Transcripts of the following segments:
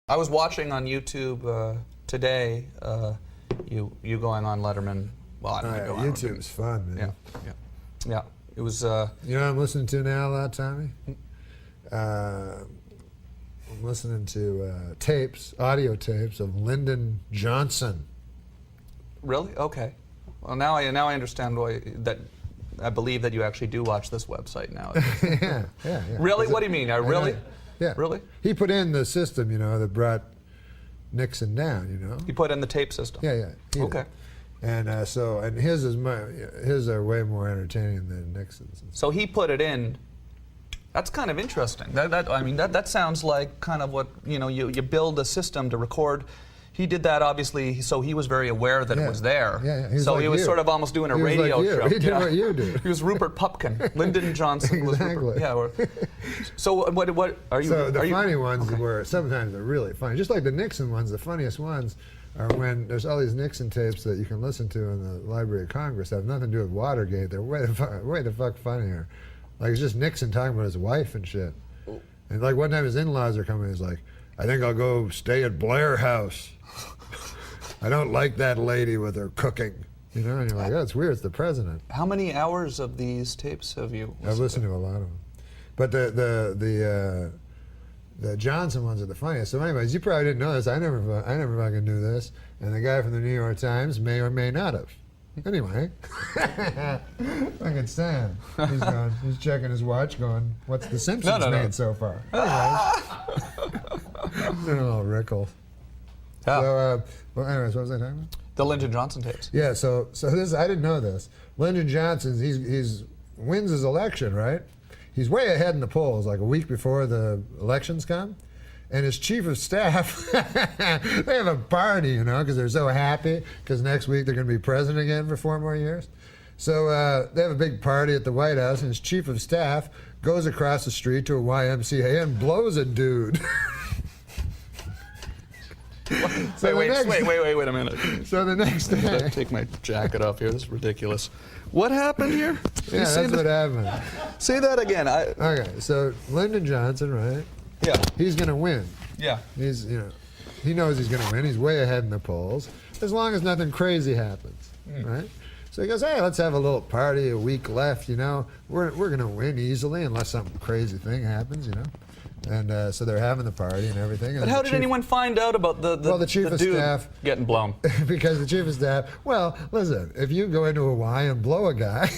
I was watching on YouTube today. You going on Letterman? Well, I don't know. YouTube's fun, man. Yeah. It was. You know what I'm listening to now a lot, Tommy? I'm listening to audio tapes of Lyndon Johnson. Really? Okay. Well, now I understand why that. I believe that you actually do watch this website now. yeah. Really? What do you mean? Really? Yeah. Really? He put in the system, that brought Nixon down, He put in the tape system. Yeah. Okay. And and his are way more entertaining than Nixon's. So he put it in. That's kind of interesting. That sounds like kind of what you build a system to record. He did that obviously, so he was very aware that it was there. Yeah. So he was sort of almost doing a radio show. He did what you do. He was Rupert Pupkin. Lyndon Johnson was Rupert. Yeah. So what are you? So the funny ones were sometimes they're really funny. Just like the Nixon ones, the funniest ones are when there's all these Nixon tapes that you can listen to in the Library of Congress that have nothing to do with Watergate. They're way the fuck funnier. Like it's just Nixon talking about his wife and shit. And like one time his in-laws are coming, he's like, "I think I'll go stay at Blair House. I don't like that lady with her cooking." And you're like, "Oh, it's weird. It's the president." How many hours of these tapes have you listened I've listened to a lot of them, but the Johnson ones are the funniest. So, anyways, you probably didn't know this. I never fucking knew this. And the guy from the New York Times may or may not have. Anyway, fucking Sam. He's checking his watch, going, "What's the Simpsons made so far?" Anyways, doing a little Rickles. So, anyways, what was I talking about? The Lyndon Johnson tapes. Yeah, so this, I didn't know this. Lyndon Johnson, he's wins his election, right? He's way ahead in the polls, like a week before the elections come. And his chief of staff, they have a party, because they're so happy, because next week they're going to be president again for 4 more years. So they have a big party at the White House, and his chief of staff goes across the street to a YMCA and blows a dude. So wait a minute. So the next day, take my jacket off here. This is ridiculous. What happened here? Yeah, that's what happened. Say that again. Okay, so Lyndon Johnson, right? Yeah. He's gonna win. Yeah. He's he knows he's gonna win. He's way ahead in the polls, as long as nothing crazy happens, right? So he goes, "Hey, let's have a little party. A week left, We're gonna win easily unless some crazy thing happens, And so they're having the party and everything. And but how did anyone find out about the chief of dude staff getting blown? Because the chief of staff. Well, listen, if you go into Hawaii and blow a guy,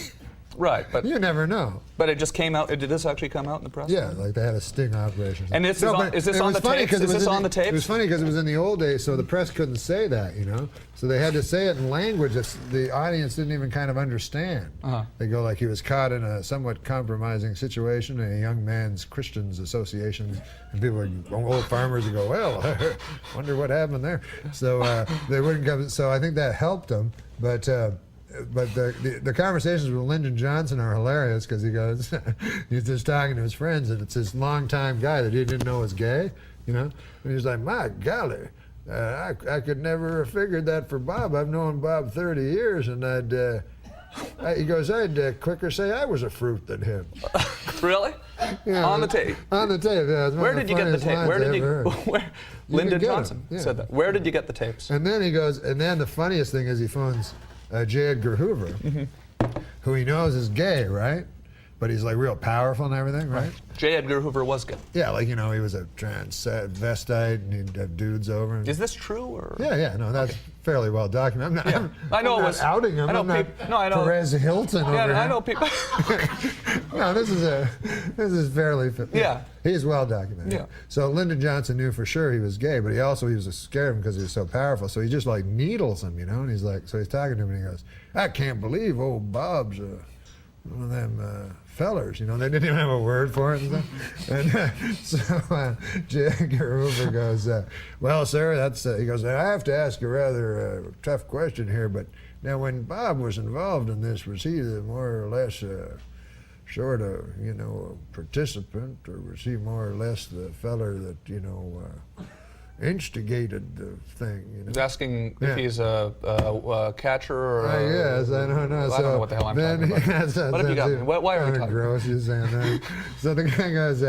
right? But you never know. But it just came out. Did this actually come out in the press? Yeah, like they had a sting operation. And is this on the tapes? Is this on the tapes? It was funny because it was in the old days, so the press couldn't say that, So they had to say it in language that the audience didn't even kind of understand. They go like he was caught in a somewhat compromising situation in a young man's Christians association, and people, old farmers, would go, "Well, wonder what happened there." So they wouldn't come. So I think that helped them, but the conversations with Lyndon Johnson are hilarious because he goes, he's just talking to his friends, and it's this longtime guy that he didn't know was gay, and he's like, "My golly, I could never have figured that for Bob. I've known Bob 30 years, and he goes, I'd quicker say I was a fruit than him." Really? On the tape? On the tape, yeah. Where did you get the tape? Where did you? Lyndon Johnson said that. Where did you get the tapes? And then he goes, and then the funniest thing is he phones J. Edgar Hoover, who he knows is gay, right? But he's like real powerful and everything, right? J. Edgar Hoover was gay. Yeah, like, he was a transvestite and he'd have dudes over. And is this true? Or? Yeah, no, that's fairly well documented. I know I'm it was outing him. I know I know Perez Hilton over here. I know people. No, this is fairly. Yeah. He's well documented. Yeah. So Lyndon Johnson knew for sure he was gay, but he was scared of him because he was so powerful. So he just like needles him, and he's like, so he's talking to him and he goes, "I can't believe old Bob's one of them fellers." They didn't even have a word for it and stuff. And so J. Edgar Hoover goes, "Well, sir, that's," he goes, "I have to ask a rather tough question here, but now when Bob was involved in this, was he the more or less sort of, a participant, or was he more or less the feller that, instigated the thing. You know? He's asking if he's a catcher or I guess, I don't know. I don't know what the hell I'm talking about. What have you got me? Why are we talking? Gross, you're saying that. So the guy goes,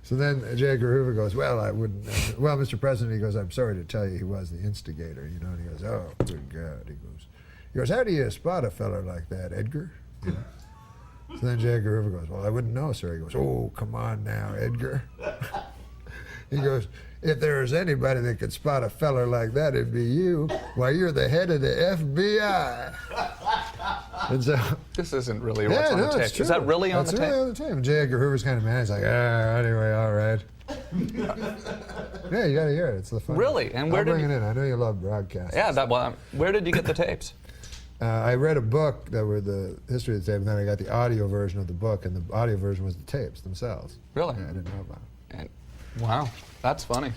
so then J. Edgar Hoover goes, well, I wouldn't, well, Mr. President, he goes, I'm sorry to tell you he was the instigator, you know, and he goes, oh, good God, he goes, how do you spot a fella like that, Edgar? You know? So then J. Edgar Hoover goes, well, I wouldn't know, sir. He goes, oh, come on now, Edgar. He goes, if there was anybody that could spot a feller like that, it'd be you. Why, you're the head of the FBI. And so, this isn't really what's on the tape. True. Is that really on the tape? That's really on the tape. And J. Edgar Hoover's kind of mad. He's like, anyway, all right. Yeah, you got to hear it. It's the fun. Really? And where I'll did bring it in. I know you love broadcasting. Yeah, where did you get the tapes? I read a book that were the history of the tape, and then I got the audio version of the book, and the audio version was the tapes themselves. Really? Yeah, I didn't know about it. Wow, that's funny.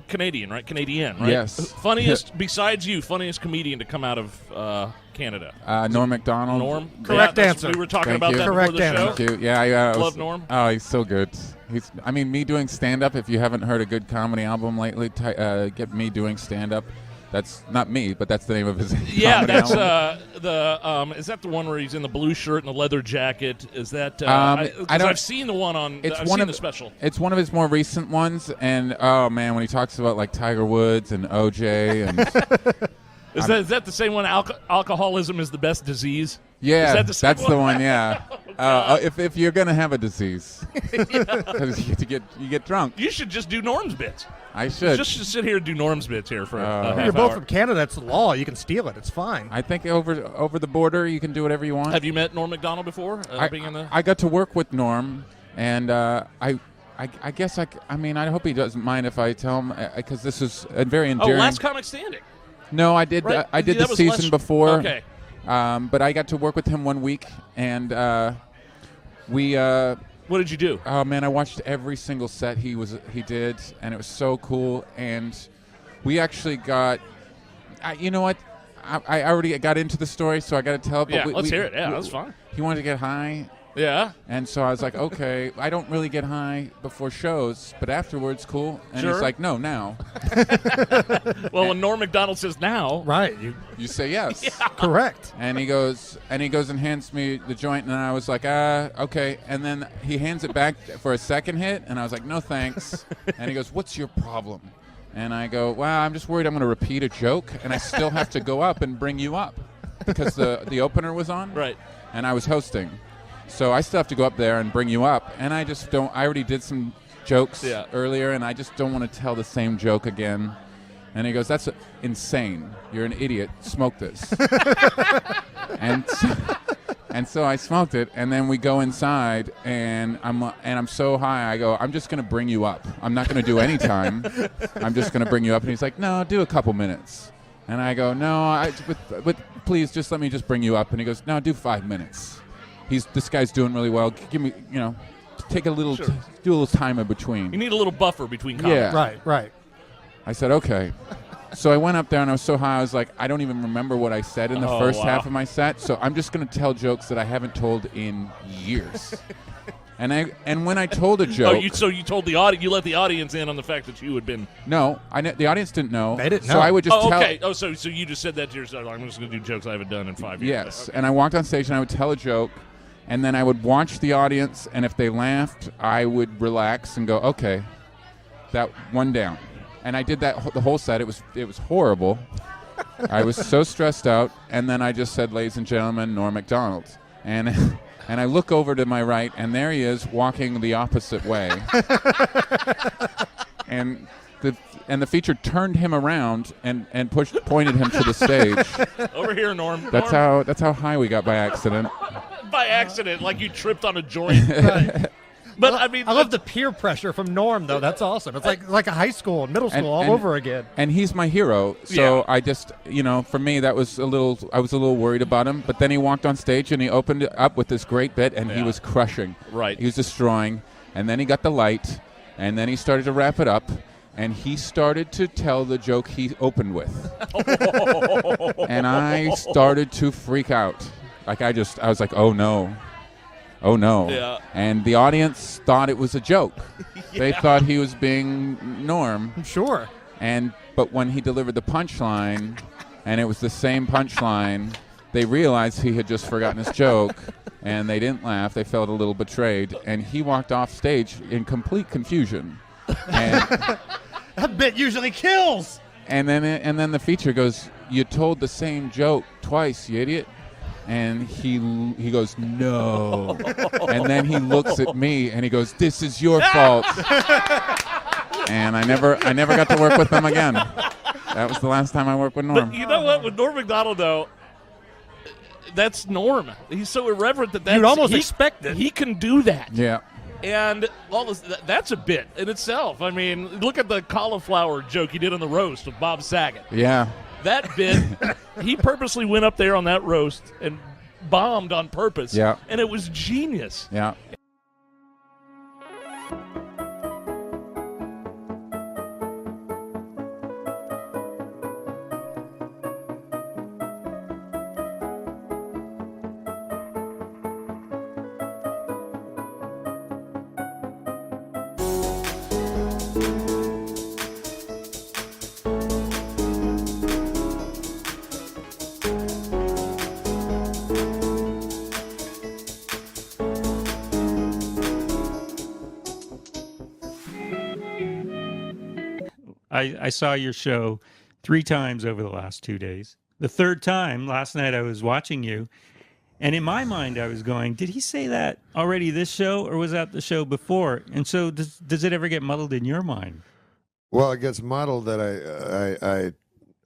Canadian, right? Canadian, right? Yes. Funniest, besides you, funniest comedian to come out of Canada? Norm Macdonald. Norm? Correct Yeah, answer. We were talking Thank about you. that Correct before the show. answer. Thank you. Yeah, Love Norm. Oh, he's so good. Me doing stand-up, if you haven't heard a good comedy album lately, get me doing stand-up. That's not me, but that's the name of his Yeah, comedy that's album. is that the one where he's in the blue shirt and the leather jacket? Is that I don't- I've seen the one on It's I've one seen of the special. It's one of his more recent ones, and oh man, when he talks about like Tiger Woods and OJ and Is that the same one? Alcoholism is the best disease. yeah, Is that the same that's the one? one. Yeah, if you're gonna have a disease, because you get drunk. You should just do Norm's bits. I should. Just sit here and do Norm's bits here for a half You're both hour. from Canada. It's the law. You can steal it. It's fine. I think over the border you can do whatever you want. Have you met Norm Macdonald before? Being in the I got to work with Norm, and I guess I mean I hope he doesn't mind if I tell him because this is a very endearing. Last Comic Standing. No, I did. Right? I did That the was season less- before. Okay. But I got to work with him 1 week, and we. What did you do? Oh man, I watched every single set he did, and it was so cool. And we actually got. You know what? I already got into the story, so I got to tell it. Yeah, let's hear it. Yeah, that's fine. He wanted to get high. Yeah. And so I was like, okay, I don't really get high before shows, but afterwards, cool. And Sure. he's like, no, now. Well, when Norm Macdonald says now, Right. You say yes. Correct. And he goes and hands me the joint, and I was like, okay. And then he hands it back for a second hit, and I was like, no thanks. And he goes, what's your problem? And I go, well, I'm just worried I'm going to repeat a joke, and I still have to go up and bring you up because the opener was on, right? And I was hosting. So I still have to go up there and bring you up, and I just don't. I already did some jokes earlier, and I just don't want to tell the same joke again. And he goes, "That's insane. You're an idiot. Smoke this." and so I smoked it, and then we go inside, and I'm so high. I go, "I'm just going to bring you up. I'm not going to do any time. I'm just going to bring you up." And he's like, "No, do a couple minutes." And I go, "No, but please, just let me just bring you up." And he goes, "No, do 5 minutes." This guy's doing really well. Give me, take a little, do a little time in between. You need a little buffer between comments. Yeah. Right. I said, okay. So I went up there, and I was so high, I was like, I don't even remember what I said in the first half of my set, so I'm just going to tell jokes that I haven't told in years. And when I told a joke... so you told the audience, you let the audience in on the fact that you had been... No, the audience didn't know. They didn't know. So I would just tell... okay. Oh, so you just said that to yourself, I'm just going to do jokes I haven't done in 5 years. Yes, Okay. and I walked on stage, and I would tell a joke, and then I would watch the audience, and if they laughed, I would relax and go, okay, that one down. And I did that the whole set. It was horrible. I was so stressed out, and then I just said, "Ladies and gentlemen, Norm Macdonald." And I look over to my right, and there he is walking the opposite way. and the feature turned him around and pointed him to the stage. Over here, Norm. That's how high we got by accident. By accident, like you tripped on a joint. Right. But I mean, I love the peer pressure from Norm, though. That's awesome. It's like a high school and middle school all over again. And he's my hero, so I just, for me, that was I was a little worried about him. But then he walked on stage and he opened it up with this great bit, and he was crushing. Right. He was destroying, and then he got the light, and then he started to wrap it up, and he started to tell the joke he opened with, and I started to freak out. Like I was like, oh no. Oh, no. Yeah. And the audience thought it was a joke. They thought he was being Norm. I'm sure. But when he delivered the punchline, and it was the same punchline, they realized he had just forgotten his joke, and they didn't laugh. They felt a little betrayed, and he walked off stage in complete confusion. And that bit usually kills. And then the feature goes, "You told the same joke twice, you idiot." And he goes, "No." And then he looks at me and he goes, "This is your fault." And I never got to work with him again. That was the last time I worked with Norm. But you know what? With Norm Macdonald, though, that's Norm. He's so irreverent that you'd almost expect it. He can do that. Yeah. And that's a bit in itself. I mean, look at the cauliflower joke he did on the roast of Bob Saget. Yeah. That bit, he purposely went up there on that roast and bombed on purpose. Yeah. And it was genius. Yeah. I saw your show 3 times over the last 2 days. The third time, last night, I was watching you, and in my mind, I was going, did he say that already this show, or was that the show before? And so does it ever get muddled in your mind? Well, it gets muddled that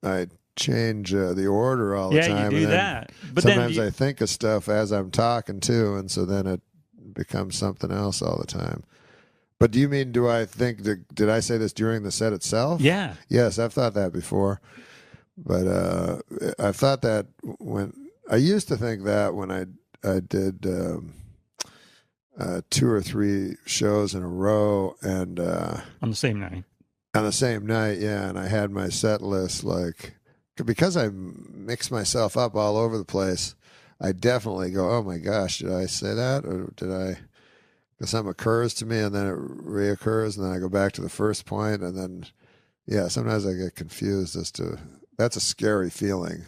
I change the order all the time. Yeah, you do that. But sometimes I think of stuff as I'm talking too, and so then it becomes something else all the time. But do you mean, did I say this during the set itself? Yeah. Yes, I've thought that before. But I've thought that I used to think that when I did 2 or 3 shows in a row and on the same night. On the same night, yeah, and I had my set list because I mix myself up all over the place. I definitely go, oh my gosh, did I say that, or did I? Because something occurs to me and then it reoccurs, and then I go back to the first point, and then, yeah, sometimes I get confused as to, that's a scary feeling.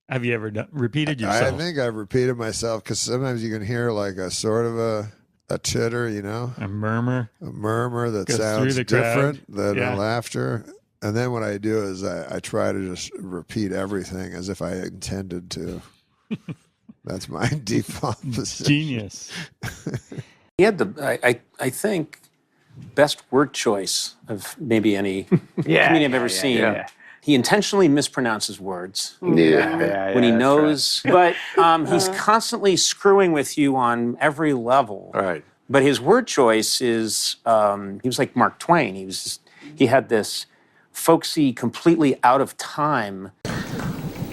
Have you ever repeated yourself? I think I've repeated myself, because sometimes you can hear like a sort of a titter, a murmur. A murmur that goes sounds different than a laughter. And then what I do is I try to just repeat everything as if I intended to. That's my default position. Genius. He had I think, best word choice of maybe any comedian I've ever seen. Yeah. He intentionally mispronounces words when he knows, right. But he's constantly screwing with you on every level. Right. But his word choice is, he was like Mark Twain. He had this folksy, completely out of time.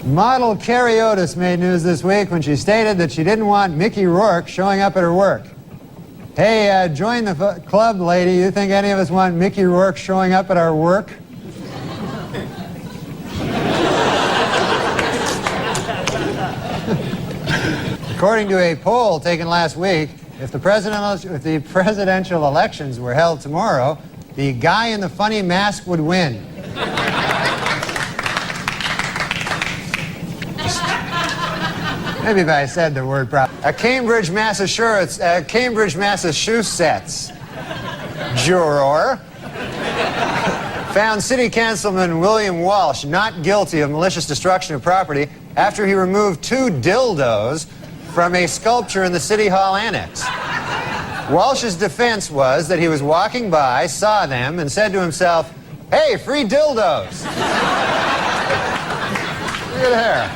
Model Carrie Otis made news this week when she stated that she didn't want Mickey Rourke showing up at her work. Hey, join the club, lady. You think any of us want Mickey Rourke showing up at our work? According to a poll taken last week, if the presidential elections were held tomorrow, the guy in the funny mask would win. Maybe if I said the word properly. A Cambridge, Massachusetts juror found City Councilman William Walsh not guilty of malicious destruction of property after he removed 2 dildos from a sculpture in the City Hall annex. Walsh's defense was that he was walking by, saw them, and said to himself, Hey, free dildos. Look at her.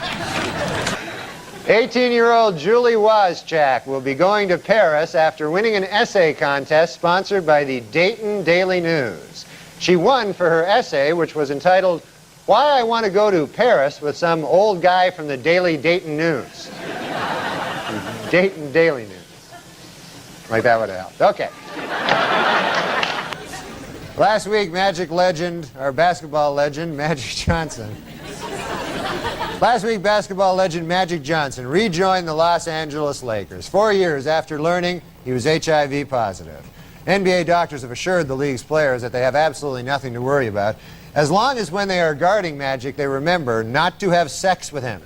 18-year-old Julie Wozchak will be going to Paris after winning an essay contest sponsored by the Dayton Daily News. She won for her essay, which was entitled, Why I Want to Go to Paris with Some Old Guy from the Daily Dayton News. Dayton Daily News. Like that would have helped. Okay. Last week, Magic legend, or basketball legend, Magic Johnson. Last week, basketball legend Magic Johnson rejoined the Los Angeles Lakers 4 years after learning he was HIV positive. NBA doctors have assured the league's players that they have absolutely nothing to worry about, as long as when they are guarding Magic, they remember not to have sex with him.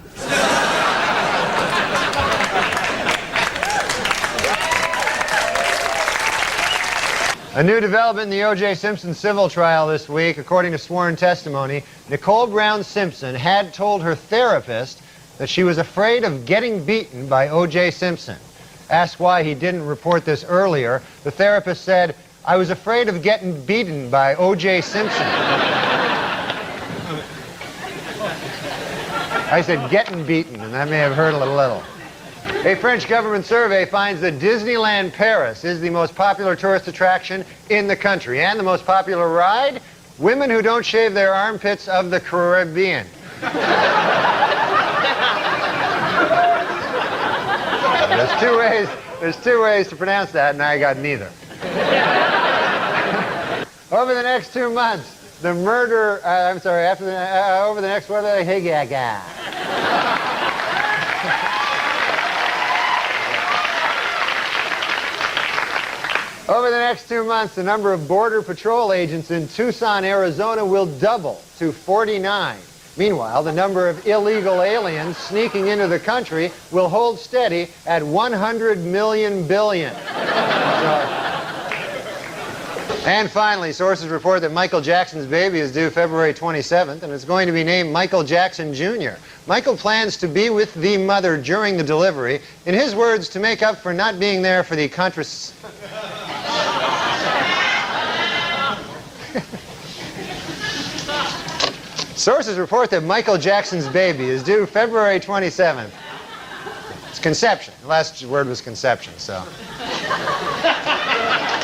A new development in the O.J. Simpson civil trial this week. According to sworn testimony, Nicole Brown Simpson had told her therapist that she was afraid of getting beaten by O.J. Simpson. Asked why he didn't report this earlier, the therapist said, I was afraid of getting beaten by O.J. Simpson. I said getting beaten, and that may have hurt a little. A French government survey finds that Disneyland Paris is the most popular tourist attraction in the country. And the most popular ride? Women who don't shave their armpits of the Caribbean. There's two ways to pronounce that, and I got neither. Over the next 2 months, the murder, over the next, what are they? Hey, Over the next 2 months, the number of Border Patrol agents in Tucson, Arizona will double to 49. Meanwhile, the number of illegal aliens sneaking into the country will hold steady at 100 million billion. And finally, sources report that Michael Jackson's baby is due February 27th, and it's going to be named Michael Jackson Jr. Michael plans to be with the mother during the delivery, in his words, to make up for not being there for the Sources report that Michael Jackson's baby is due February 27th. It's conception. The last word was conception, so.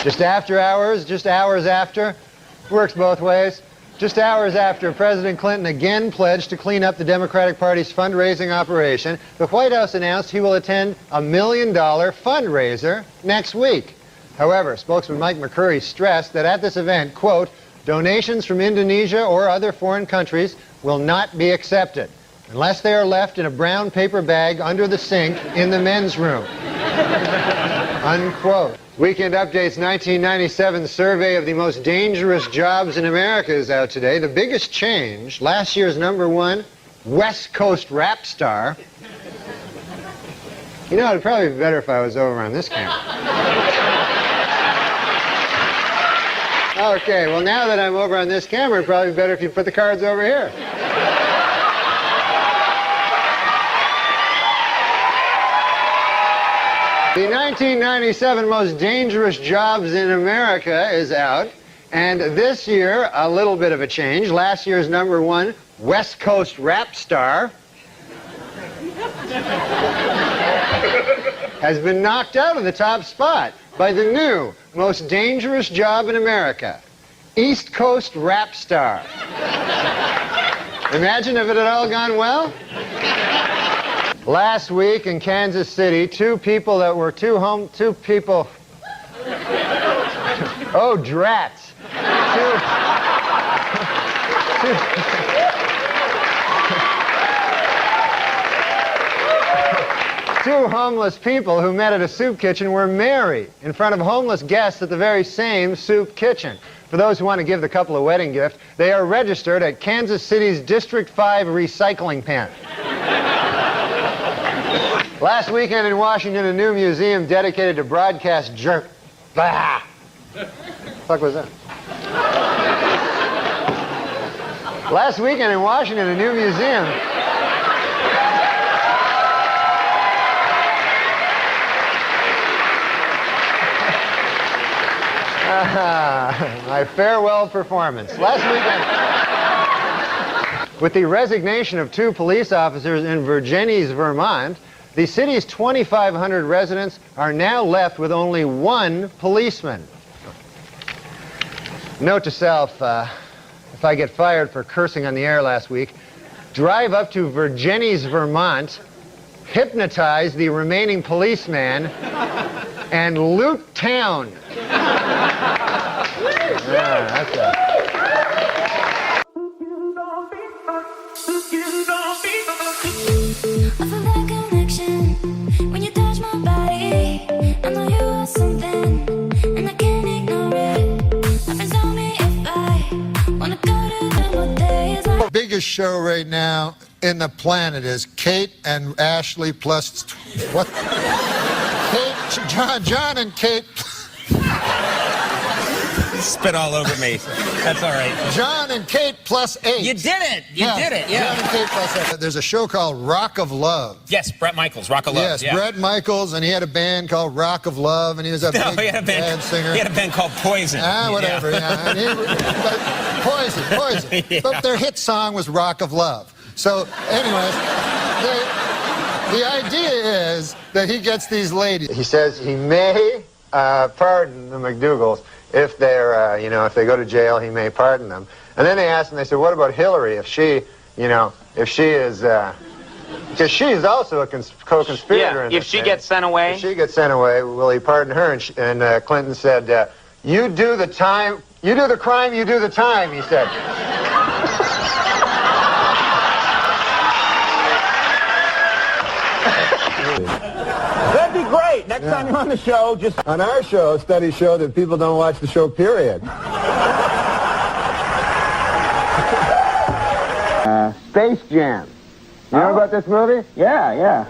Just hours after, works both ways. Just hours after President Clinton again pledged to clean up the Democratic Party's fundraising operation, the White House announced he will attend a $1 million fundraiser next week. However, spokesman Mike McCurry stressed that at this event, quote, donations from Indonesia or other foreign countries will not be accepted unless they are left in a brown paper bag under the sink in the men's room. Unquote. Weekend Update's 1997 survey of the most dangerous jobs in America is out today. The biggest change, last year's #1 West Coast rap star. You know, it'd probably be better if I was over on this camera. Okay, well, now that I'm over on this camera, it'd probably be better if you put the cards over here. The 1997 Most Dangerous Jobs in America is out, and this year, a little bit of a change. Last year's #1 West Coast rap star has been knocked out of the top spot by the new Most Dangerous Job in America, East Coast rap star. Imagine if it had all gone well. Last week in Kansas City, two people. Oh, drats. Two homeless people who met at a soup kitchen were married in front of homeless guests at the very same soup kitchen. For those who want to give the couple a wedding gift, they are registered at Kansas City's District 5 recycling pen. Last weekend in Washington, a new museum dedicated to broadcast jerk. Bah! The fuck was that? Last weekend in Washington, a new museum. My farewell performance. Last weekend, with the resignation of 2 police officers in Virginia, Vermont, the city's 2,500 residents are now left with only 1 policeman. Note to self, if I get fired for cursing on the air last week, drive up to Virginia, Vermont, hypnotize the remaining policeman, and loot town. Yeah, that's it. Biggest show right now in the planet is Kate and Ashley plus what? John and Kate. Spit all over me. That's all right. John and Kate plus 8. You did it. You did it. Yeah. John and Kate plus 8. There's a show called Rock of Love. Yes, Bret Michaels, Rock of Love. Yes, yeah. Bret Michaels, and he had a band called Rock of Love, and he was a big he had a band singer. He had a band called Poison. Whatever. Yeah. And Poison. Yeah. But their hit song was Rock of Love. So, anyways, the idea is that he gets these ladies. He says he may pardon the McDougalls if they're, if they go to jail, he may pardon them. And then they asked him, they said, what about Hillary? If she, if she is, because she's also a co-conspirator. Yeah, if she gets sent away. If she gets sent away, will he pardon her? And Clinton said, you do the time, you do the crime, you do the time, he said. That'd be great. Next time you're on the show, just... On our show, studies show that people don't watch the show, period. Space Jam. You know about this movie? Yeah.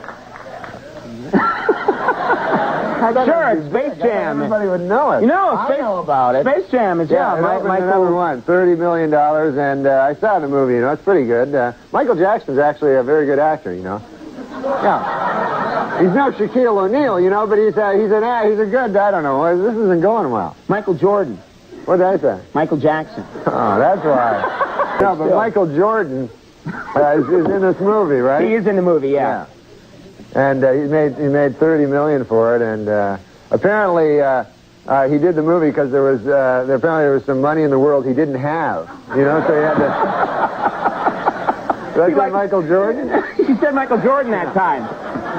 Sure, it's Space Jam. Everybody would know it. You know, I know about it. Space Jam is, It opened at number 1, $30 million, and I saw the movie, it's pretty good. Michael Jackson's actually a very good actor, Yeah. He's no Shaquille O'Neal, but he's a good, I don't know, this isn't going well. Michael Jordan. What did I say? Michael Jackson. Oh, that's why. No, but Michael Jordan is in this movie, right? He is in the movie, yeah. And he made $30 million for it, and apparently he did the movie because apparently there was some money in the world he didn't have, so he had to. Did I say Michael Jordan? You said Michael Jordan that time.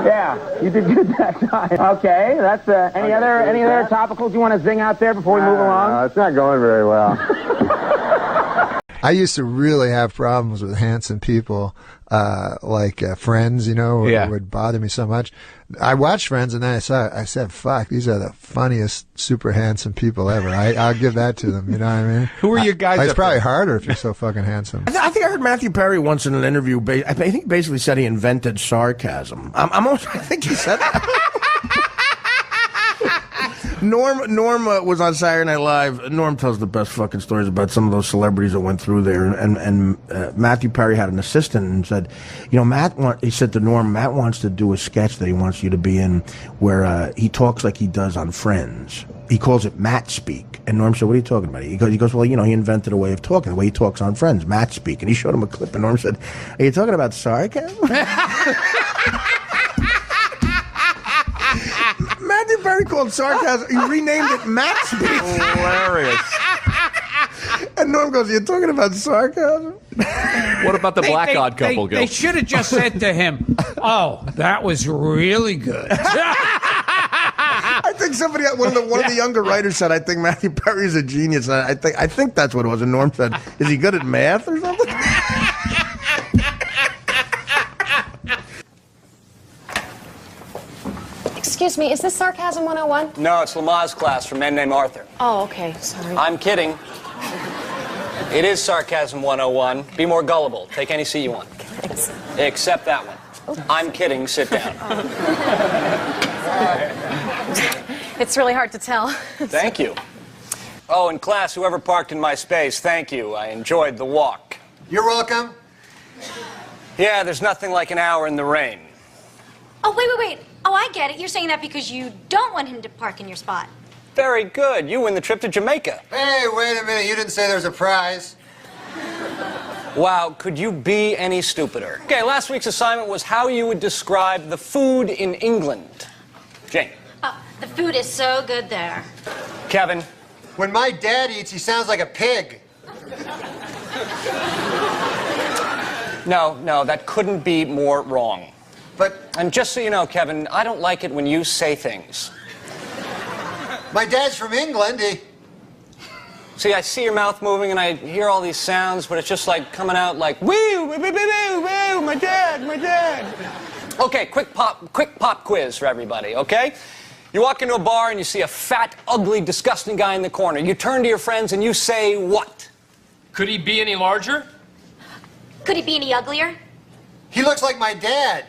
Yeah, you did good that time. Okay, that's any other topicals you want to zing out there before we move along? No, it's not going very well. I used to really have problems with handsome people, like Friends, it would bother me so much. I watched Friends and then I said, fuck, these are the funniest, super handsome people ever. I'll give that to them, you know what I mean? Who are your guys? It's probably harder if you're so fucking handsome. I think I heard Matthew Perry once in an interview, I think he basically said he invented sarcasm. I think he said that. Norm was on Saturday Night Live. Norm tells the best fucking stories about some of those celebrities that went through there. And Matthew Perry had an assistant and said, he said to Norm, Matt wants to do a sketch that he wants you to be in where he talks like he does on Friends. He calls it Matt speak. And Norm said, what are you talking about? He goes, well, he invented a way of talking, the way he talks on Friends, Matt speak. And he showed him a clip and Norm said, are you talking about sarcasm? Matthew Perry called sarcasm. He renamed it Matt Speak. Hilarious. And Norm goes, you're talking about sarcasm? What about the black-eyed couple? They should have just said to him, oh, that was really good. I think one of the younger writers said, I think Matthew Perry's a genius. And I think that's what it was. And Norm said, is he good at math or something? Excuse me, is this Sarcasm 101? No, it's Lamaze class for men named Arthur. Oh, okay, sorry. I'm kidding. It is Sarcasm 101. Be more gullible. Take any seat you want. Thanks. Except that one. I'm kidding. Sit down. It's really hard to tell. Thank you. Oh, in class, whoever parked in my space, thank you. I enjoyed the walk. You're welcome. Yeah, there's nothing like an hour in the rain. Oh, wait. Oh, I get it. You're saying that because you don't want him to park in your spot. Very good. You win the trip to Jamaica. Hey, wait a minute. You didn't say there was a prize. Wow, could you be any stupider? Okay, last week's assignment was how you would describe the food in England. Jane. Oh, the food is so good there. Kevin. When my dad eats, he sounds like a pig. No, that couldn't be more wrong. And just so you know, Kevin, I don't like it when you say things. My dad's from England. See, I see your mouth moving and I hear all these sounds, but it's just like coming out like, woo, woo, woo, woo, woo, my dad. Okay, quick pop quiz for everybody, okay? You walk into a bar and you see a fat, ugly, disgusting guy in the corner. You turn to your friends and you say what? Could he be any larger? Could he be any uglier? He looks like my dad.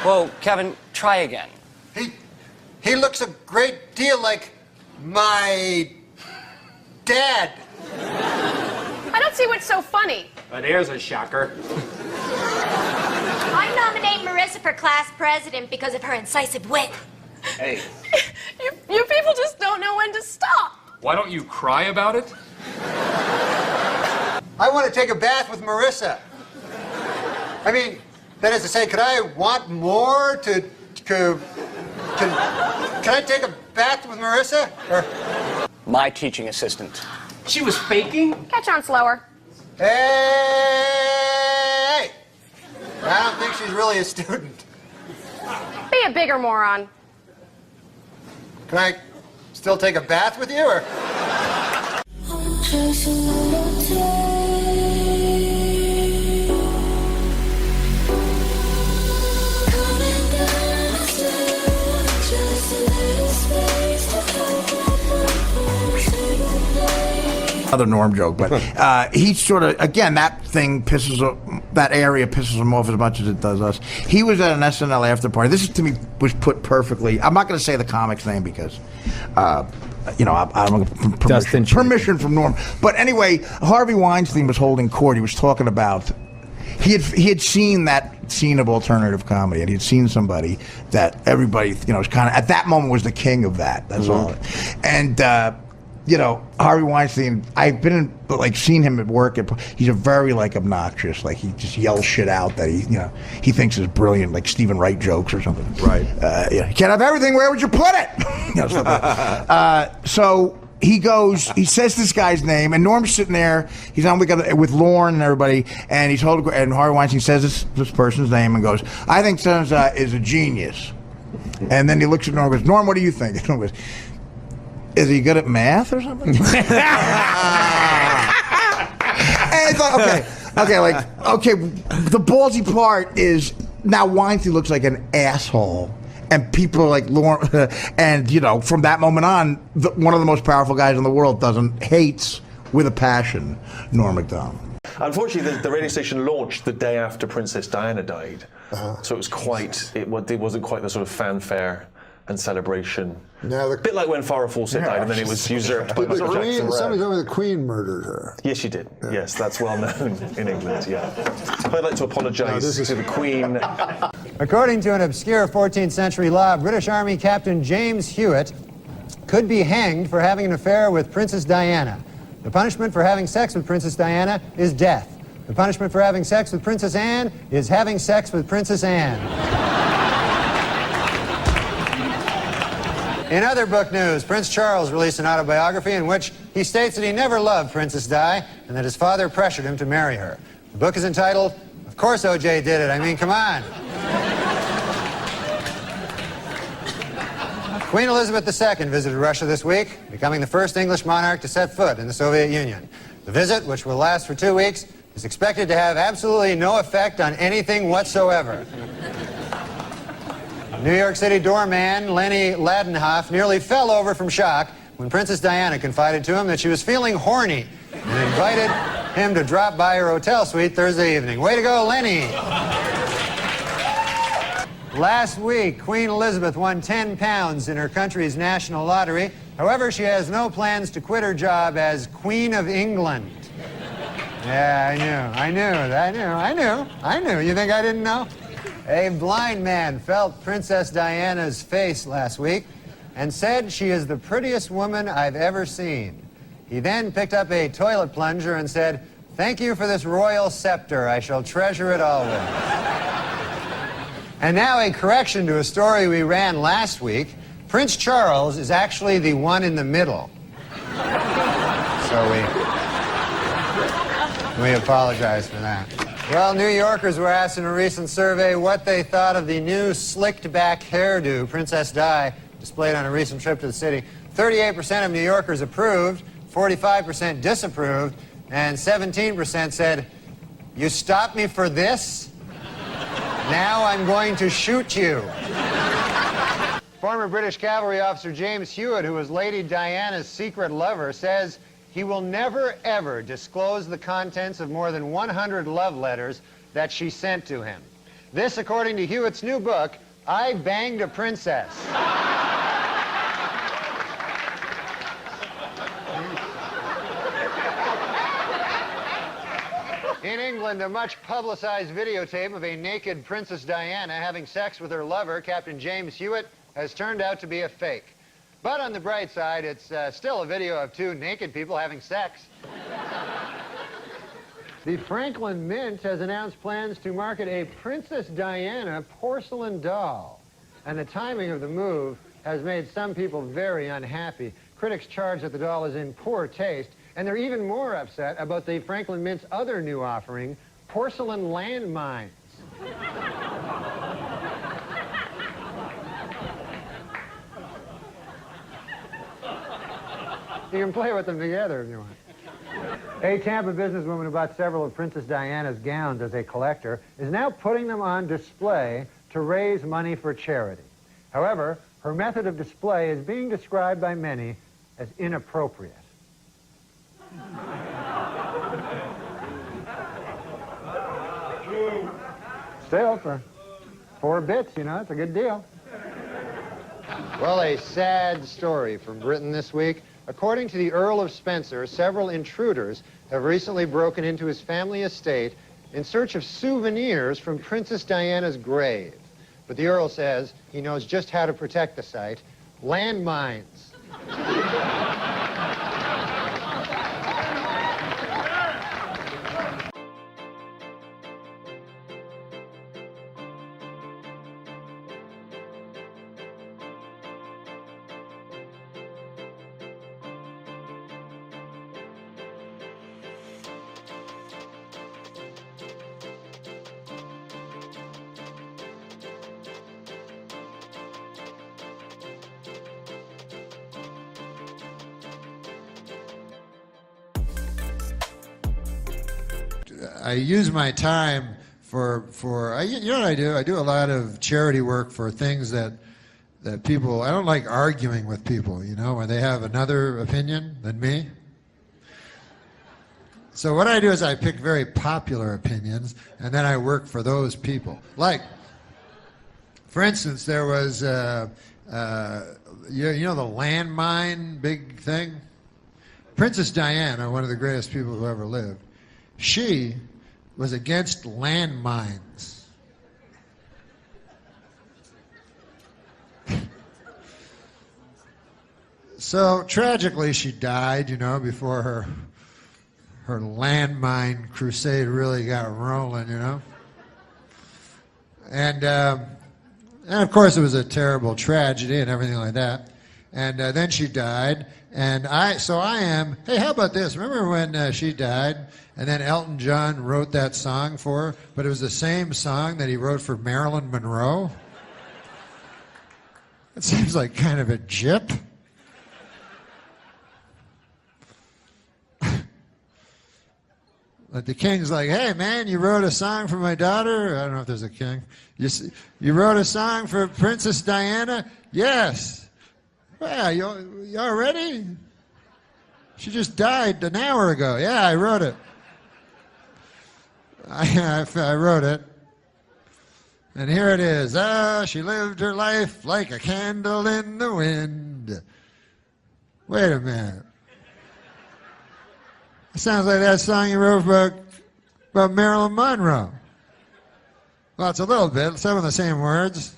Whoa, Kevin, try again. He looks a great deal like my dad. I don't see what's so funny. There's a shocker. I nominate Marissa for class president because of her incisive wit. Hey. You people just don't know when to stop. Why don't you cry about it? I want to take a bath with Marissa. I mean, that is to say, could I want more to can I take a bath with Marissa? Or... My teaching assistant. She was faking? Catch on slower. Hey! I don't think she's really a student. Be a bigger moron. Can I still take a bath with you, or? Another Norm joke, but he sort of, again, that area pisses him off as much as it does us. He was at an SNL after party. This, to me, was put perfectly. I'm not going to say the comic's name because, I don't know, permission from Norm. But anyway, Harvey Weinstein was holding court. He was talking about, he had seen that scene of alternative comedy, and he had seen somebody that everybody, was kind of, at that moment, was the king of that. That's all. And, Harvey Weinstein, I've been seen him at work. He's a very obnoxious, he just yells shit out that he thinks is brilliant, like Stephen Wright jokes or something. Right. You can't have everything. Where would you put it? Stuff like that. So he goes, he says this guy's name, and Norm's sitting there. He's on with Lorne and everybody, and and Harvey Weinstein says this person's name and goes, I think Sons is a genius. And then he looks at Norm and goes, Norm, what do you think? And Norm goes, is he good at math or something? And it's okay. The ballsy part is now Weinstein looks like an asshole, and people are like Lauren, and from that moment on, one of the most powerful guys in the world hates with a passion Norm Macdonald. Unfortunately, the radio station launched the day after Princess Diana died, so it wasn't quite the sort of fanfare and celebration. A bit like when Farrah Fawcett died, and then it was usurped by Michael Jackson. Somebody told me the Queen murdered her. Yes, she did. Yeah. Yes, that's well known in England, yeah. I'd like to apologise to the Queen. According to an obscure 14th century law, British Army Captain James Hewitt could be hanged for having an affair with Princess Diana. The punishment for having sex with Princess Diana is death. The punishment for having sex with Princess Anne is having sex with Princess Anne. In other book news, Prince Charles released an autobiography in which he states that he never loved Princess Di and that his father pressured him to marry her. The book is entitled, Of Course O.J. Did It. I mean, come on. Queen Elizabeth II visited Russia this week, becoming the first English monarch to set foot in the Soviet Union. The visit, which will last for 2 weeks, is expected to have absolutely no effect on anything whatsoever. New York City doorman Lenny Ladenhoff nearly fell over from shock when Princess Diana confided to him that she was feeling horny and invited him to drop by her hotel suite Thursday evening. Way to go, Lenny! Last week, Queen Elizabeth won 10 pounds in her country's national lottery. However, she has no plans to quit her job as Queen of England. Yeah, I knew. You think I didn't know? A blind man felt Princess Diana's face last week. and said she is the prettiest woman I've ever seen. He then picked up a toilet plunger and said, "Thank you for this royal scepter. I shall treasure it always." And now a correction to a story we ran last week. Prince Charles is actually the one in the middle. So we apologize for that. Well, New Yorkers were asked in a recent survey what they thought of the new slicked-back hairdo Princess Di displayed on a recent trip to the city. 38% of New Yorkers approved, 45% disapproved, and 17% said, "You stopped me for this? Now I'm going to shoot you." Former British cavalry officer James Hewitt, who was Lady Diana's secret lover, says he will never, ever disclose the contents of more than 100 love letters that she sent to him. This, according to Hewitt's new book, I Banged a Princess. In England, a much publicized videotape of a naked Princess Diana having sex with her lover, Captain James Hewitt, has turned out to be a fake. But on the bright side, it's still a video of two naked people having sex. The Franklin Mint has announced plans to market a Princess Diana porcelain doll. And the timing of the move has made some people very unhappy. Critics charge that the doll is in poor taste, and they're even more upset about the Franklin Mint's other new offering, porcelain landmines. You can play with them together if you want. A Tampa businesswoman who bought several of Princess Diana's gowns as a collector is now putting them on display to raise money for charity. However, her method of display is being described by many as inappropriate. Still, for 4 bits, you know, it's a good deal. Well, a sad story from Britain this week. According to the Earl of Spencer, several intruders have recently broken into his family estate in search of souvenirs from Princess Diana's grave. But the Earl says he knows just how to protect the site: landmines. I use my time you know what I do? I do a lot of charity work for things that people, I don't like arguing with people, you know, when they have another opinion than me. So what I do is I pick very popular opinions, and then I work for those people. Like, for instance, there was, you know the landmine big thing? Princess Diana, one of the greatest people who ever lived, she was against landmines. So tragically, she died, you know, before her landmine crusade really got rolling, you know. And of course, it was a terrible tragedy and everything like that. And then she died. And hey, how about this? Remember when she died, and then Elton John wrote that song for her, but it was the same song that he wrote for Marilyn Monroe? It seems like kind of a jip. But the king's like, "Hey, man, you wrote a song for my daughter?" I don't know if there's a king. You wrote a song for Princess Diana? Yes. Well, you all ready? She just died an hour ago. Yeah, I wrote it. I wrote it. And here it is. She lived her life like a candle in the wind. Wait a minute. It sounds like that song you wrote about Marilyn Monroe. Well, it's a little bit. Some of the same words.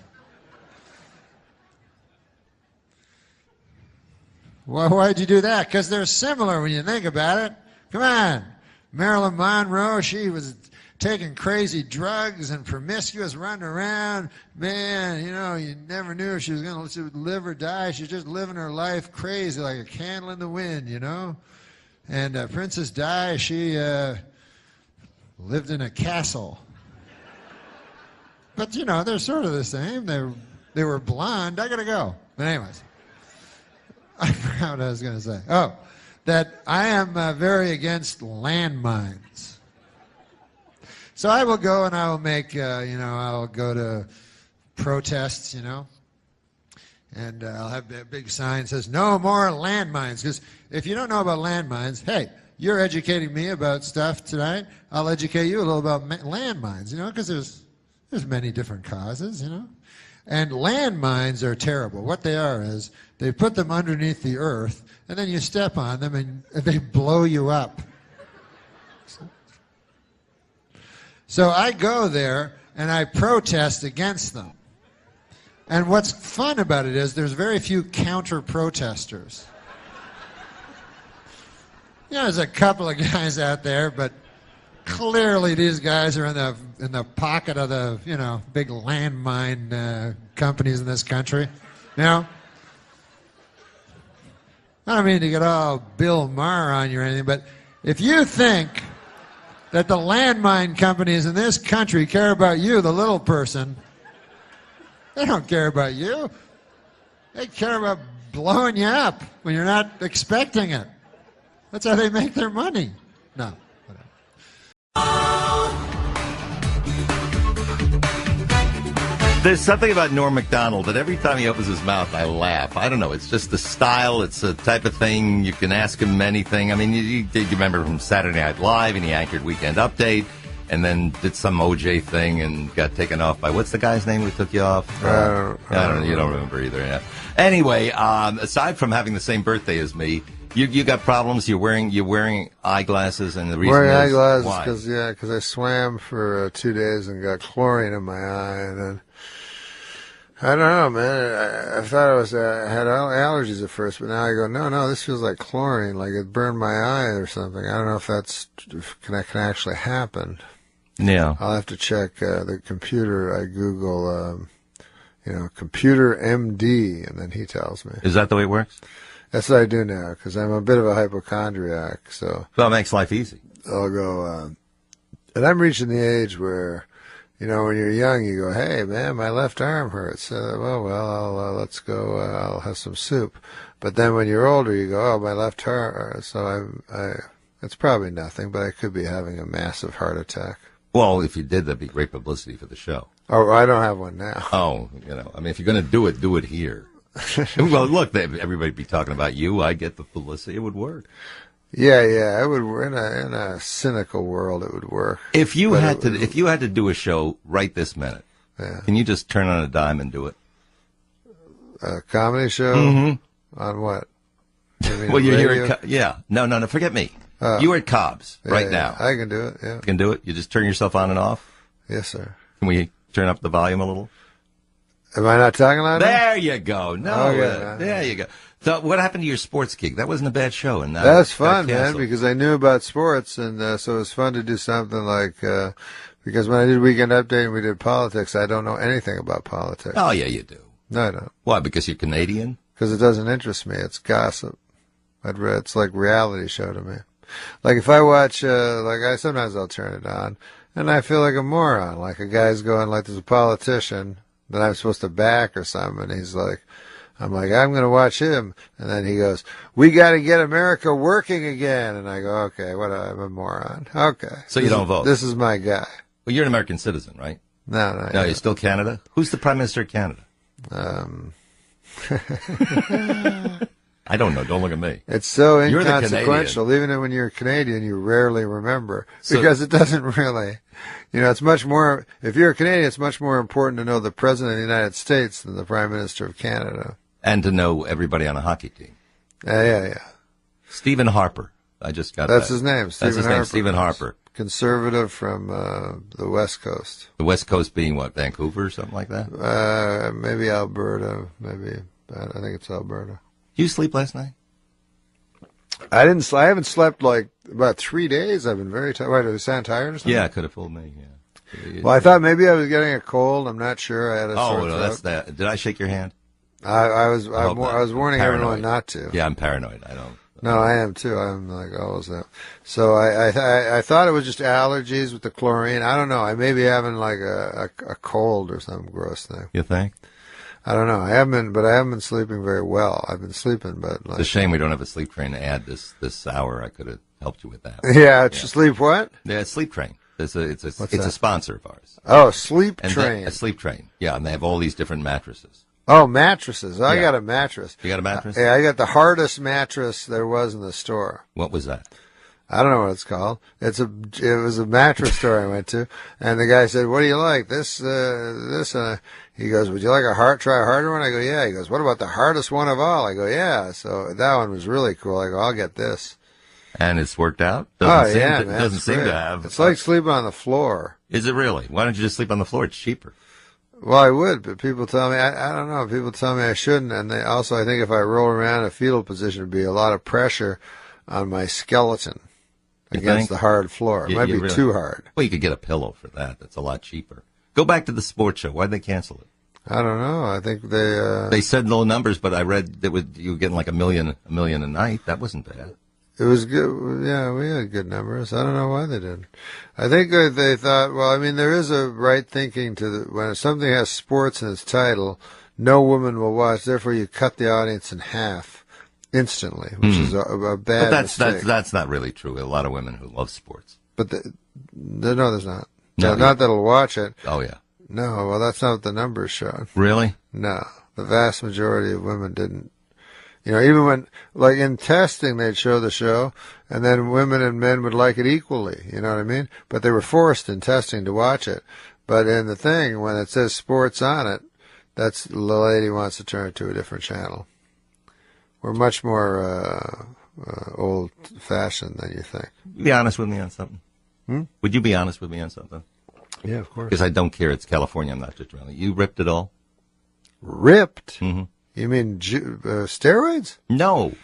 Well, why'd you do that? Because they're similar when you think about it. Come on. Marilyn Monroe, she was taking crazy drugs and promiscuous, running around. Man, you know, you never knew if she was going to live or die. She's just living her life crazy like a candle in the wind, you know. And Princess Di, she lived in a castle. But, you know, they're sort of the same. They were blonde. I got to go. But anyways, I forgot what I was going to say. Oh, that I am very against landmines. So I will go and I will make, I'll go to protests, and I'll have a big sign that says, no more landmines. Because if you don't know about landmines, hey, you're educating me about stuff tonight. I'll educate you a little about landmines, because there's many different causes, And landmines are terrible. What they are is they put them underneath the earth, and then you step on them, and they blow you up. So I go there, and I protest against them. And what's fun about it is there's very few counter-protesters. There's a couple of guys out there, but clearly these guys are in the pocket of the, big landmine companies in this country. I don't mean to get all Bill Maher on you or anything, but if you think that the landmine companies in this country care about you, the little person, they don't care about you. They care about blowing you up when you're not expecting it. That's how they make their money. No. There's something about Norm Macdonald that every time he opens his mouth, I laugh. I don't know. It's just the style. It's the type of thing you can ask him anything. I mean, you remember from Saturday Night Live, and he anchored Weekend Update, and then did some OJ thing and got taken off by, what's the guy's name who took you off? I don't know. You don't remember either. Yeah. Anyway, aside from having the same birthday as me, you got problems. You're wearing eyeglasses, and the reason wearing is eyeglasses why? because I swam for 2 days and got chlorine in my eye, and then I don't know, man. I thought I had allergies at first, but now I go, no, this feels like chlorine, like it burned my eye or something. I don't know if that can actually happen. Yeah, I'll have to check the computer. I Google, computer MD, and then he tells me. Is that the way it works? That's what I do now, because I'm a bit of a hypochondriac. So that makes life easy. I'll go, and I'm reaching the age where, when you're young, you go, hey, man, my left arm hurts. Let's go, I'll have some soup. But then when you're older, you go, oh, my left arm. So it's probably nothing, but I could be having a massive heart attack. Well, if you did, that'd be great publicity for the show. Oh, I don't have one now. Oh, if you're going to do it here. Well, look, everybody'd be talking about you. I get the publicity. It would work. Yeah, it would. In a cynical world, it would work. If you had to do a show right this minute, can you just turn on a dime and do it? A comedy show? Mm-hmm. On what? Well, you're here at No, forget me. You're at Cobb's right now. I can do it. Yeah, you can do it. You just turn yourself on and off. Yes, sir. Can we turn up the volume a little? Am I not talking loud enough? There you go. No, there you go. So what happened to your sports gig? That wasn't a bad show. And that's fun, man, because I knew about sports, and so it was fun to do something like, because when I did Weekend Update and we did politics, I don't know anything about politics. Oh, yeah, you do. No, I don't. Why, because you're Canadian? Because it doesn't interest me. It's gossip. It's like reality show to me. Like if I watch, sometimes I'll turn it on, and I feel like a moron. Like a guy's going, like there's a politician that I'm supposed to back or something, and he's like, I'm like, I'm going to watch him. And then he goes, we got to get America working again. And I go, okay, I'm a moron. Okay. So you don't vote? This is my guy. Well, you're an American citizen, right? No. No, you're still Canada? Who's the Prime Minister of Canada? I don't know. Don't look at me. It's so inconsequential. Even when you're Canadian, you rarely remember. Because it doesn't really... it's much more... If you're a Canadian, it's much more important to know the President of the United States than the Prime Minister of Canada. And to know everybody on a hockey team. Yeah. Stephen Harper. I just got That's his name, Stephen Harper. Stephen Harper. Conservative from the West Coast. The West Coast being what, Vancouver or something like that? Maybe Alberta. Maybe. I think it's Alberta. Did you sleep last night? I didn't. I haven't slept like about 3 days. I've been very tired. Why, do I sound tired or something? Yeah, could have fooled me. Yeah. Well, I thought maybe I was getting a cold. I'm not sure. I had a sore no, throat. that's that. Did I shake your hand? I was warning Paranoid. everyone not to. Yeah, I'm paranoid. I don't. No, I am too. I'm like always that. So I thought it was just allergies with the chlorine. I don't know. I may be having like a cold or some gross thing. You think? I don't know. I haven't been sleeping very well. I've been sleeping, but like, It's a shame we don't have a sleep train to add this hour. I could have helped you with that. Yeah, sleep what? Yeah, sleep train. It's a that? sponsor of ours. Oh, sleep And train. a sleep train. Yeah, and they have all these different mattresses. Oh, mattresses. I Yeah. got a mattress. You got a mattress? Yeah, I got the hardest mattress there was in the store. What was that? I don't know what it's called. It was a mattress store I went to, and the guy said, "What do you like? This." He goes, "Would you like try a harder one?" I go, "Yeah." He goes, "What about the hardest one of all?" I go, "Yeah." So that one was really cool. I go, "I'll get this." And it's worked out? Man, Doesn't it's seem great. to have. It's like sleeping on the floor. Is it really? Why don't you just sleep on the floor? It's cheaper. Well, I would, but people tell me, I don't know, people tell me I shouldn't, and I think if I roll around in a fetal position, it'd be a lot of pressure on my skeleton against the hard floor. It might be too hard. Well, you could get a pillow for that. That's a lot cheaper. Go back to the sports show. Why'd they cancel it? I don't know. I think they said low numbers, but I read that you were getting like a million a night. That wasn't bad. It was good. Yeah, we had good numbers. I don't know why they didn't. I think they thought, well, I mean, there is a right thinking when something has sports in its title, no woman will watch. Therefore, you cut the audience in half instantly, which is a bad mistake. That's not really true. A lot of women who love sports. But no, there's not. No, not that'll watch it. Oh, yeah. No, well, that's not what the numbers showed. Really? No, the vast majority of women didn't. You know, even when, like in testing, they'd show the show, and then women and men would like it equally, you know what I mean? But they were forced in testing to watch it. But in the thing, when it says sports on it, the lady wants to turn it to a different channel. We're much more old-fashioned than you think. Be honest with me on something. Would you be honest with me on something? Yeah, of course. Because I don't care. It's California. I'm not just really. You ripped it all? Ripped? Mm-hmm. You mean steroids? No.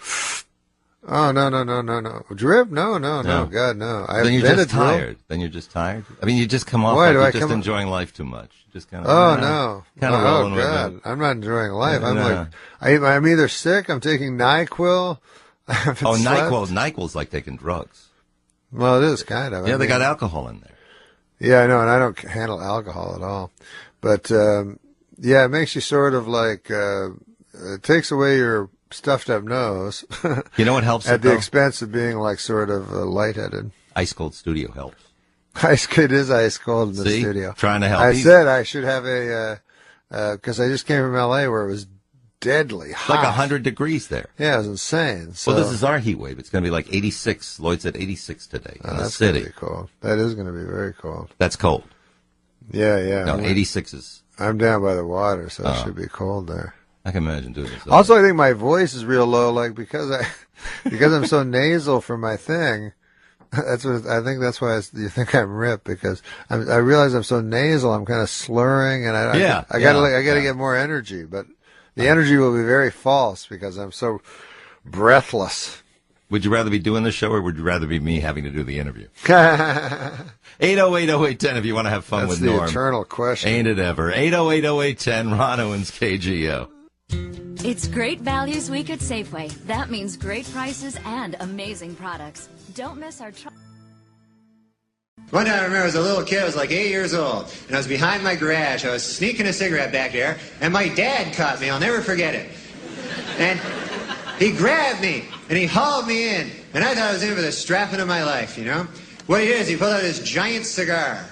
Oh, no. Drip? No. God, no. Then you're just tired. Then you're just tired? I mean, you just come off like you're just enjoying life too much. Just kind of. Oh, no. Kind of rolling with God. it. I'm not enjoying life. Yeah, I'm either sick, I'm taking NyQuil. NyQuil's like taking drugs. Well, it is kind of. Yeah, they got alcohol in there. Yeah, I know, and I don't handle alcohol at all. But, yeah, it makes you sort of like, it takes away your stuffed up nose. You know what helps at the expense of being like sort of lightheaded. Ice cold studio helps. It is ice cold in the studio. Trying to help. I said I should have because I just came from L.A. where it was deadly hot. Like 100 degrees there. Yeah, it was insane. So, well, this is our heat wave. It's going to be like 86. Lloyd said 86 today in the that's city. Gonna be cold. That is going to be very cold. That's cold. Yeah. No, 86 is. I'm down by the water, so it should be cold there. I can imagine doing this. Also, I think my voice is real low, like because I'm so nasal for my thing. That's what I think. That's why you think I'm ripped, because I realize I'm so nasal. I'm kind of slurring, and I gotta get more energy. But the energy will be very false because I'm so breathless. Would you rather be doing the show, or would you rather be me having to do the interview? 8080810 if you want to have fun with Norm. That's the eternal question. Ain't it ever? 8080810, Ron Owens, KGO. It's great values week at Safeway. That means great prices and amazing products. Don't miss our... One time I remember as a little kid, I was like 8 years old, and I was behind my garage. I was sneaking a cigarette back there, and my dad caught me. I'll never forget it. And he grabbed me, and he hauled me in, and I thought I was in for the strapping of my life, you know? What he did is he pulled out this giant cigar.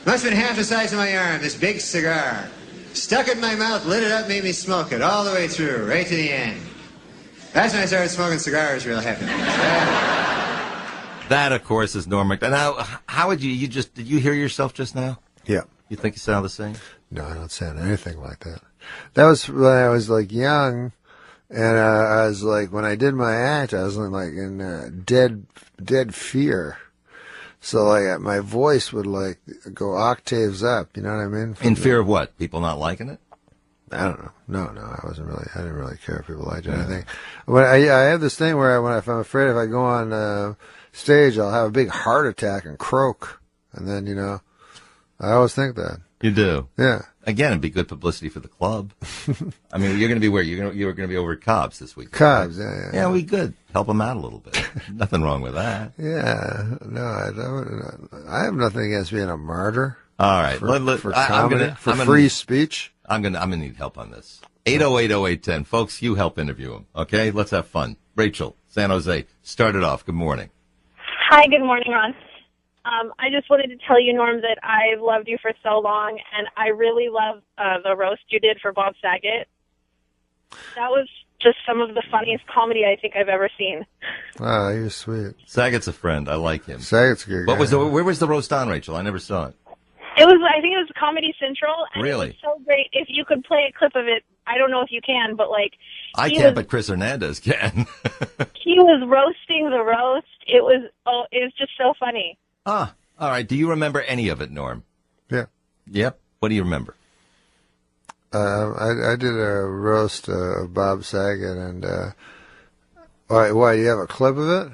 Must have been half the size of my arm, this big cigar. Stuck it in my mouth, lit it up, made me smoke it all the way through, right to the end. That's when I started smoking cigars real heavy. That, of course, is Norm Macdonald. Now, how would did you hear yourself just now? Yeah. You think you sound the same? No, I don't sound anything like that. That was when I was like young, and I was like, when I did my act, I was like in dead fear. So like my voice would like go octaves up, you know what I mean? In fear of what? People not liking it? I don't know. No, I didn't really care if people liked it. I think I have this thing where if I'm afraid if I go on stage, I'll have a big heart attack and croak, and then I always think that. You do? Yeah. Again, it'd be good publicity for the club. I mean, you're going to be where? You're going to be over at Cobb's this week. Cobb's, right? yeah. Yeah, we good. Help them out a little bit. Nothing wrong with that. Yeah. No, I have nothing against being a martyr. All right. For comedy, for free speech. I'm gonna need help on this. 808-0810. Folks, you help interview him. Okay? Let's have fun. Rachel, San Jose, start it off. Good morning. Hi, good morning, Ron. I just wanted to tell you, Norm, that I've loved you for so long, and I really love the roast you did for Bob Saget. That was just some of the funniest comedy I think I've ever seen. Wow, you're sweet. Saget's a friend. I like him. Saget's a good guy. Where was the roast on, Rachel? I never saw it. I think it was Comedy Central, and really? It was so great. If you could play a clip of it, I don't know if you can, but I can't, but Chris Hernandez can. He was roasting the roast. It was just so funny. All right. Do you remember any of it, Norm? Yeah. Yep. What do you remember? I did a roast of Bob Saget, and why? Do you have a clip of it?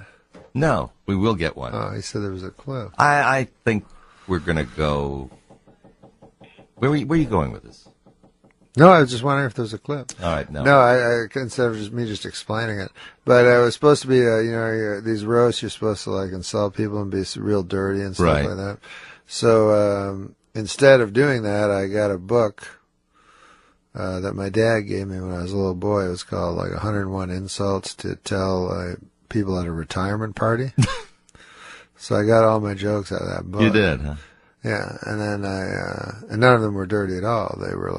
No, we will get one. Oh, he said there was a clip. I think we're gonna go. Where are you going with this? No, I was just wondering if there's a clip. All right, no. No, I instead of just explaining it. But it was supposed to be, these roasts, you're supposed to insult people and be real dirty and stuff like that. So instead of doing that, I got a book that my dad gave me when I was a little boy. It was called 101 Insults to Tell People at a Retirement Party. So I got all my jokes out of that book. You did, huh? Yeah, and then and none of them were dirty at all. They were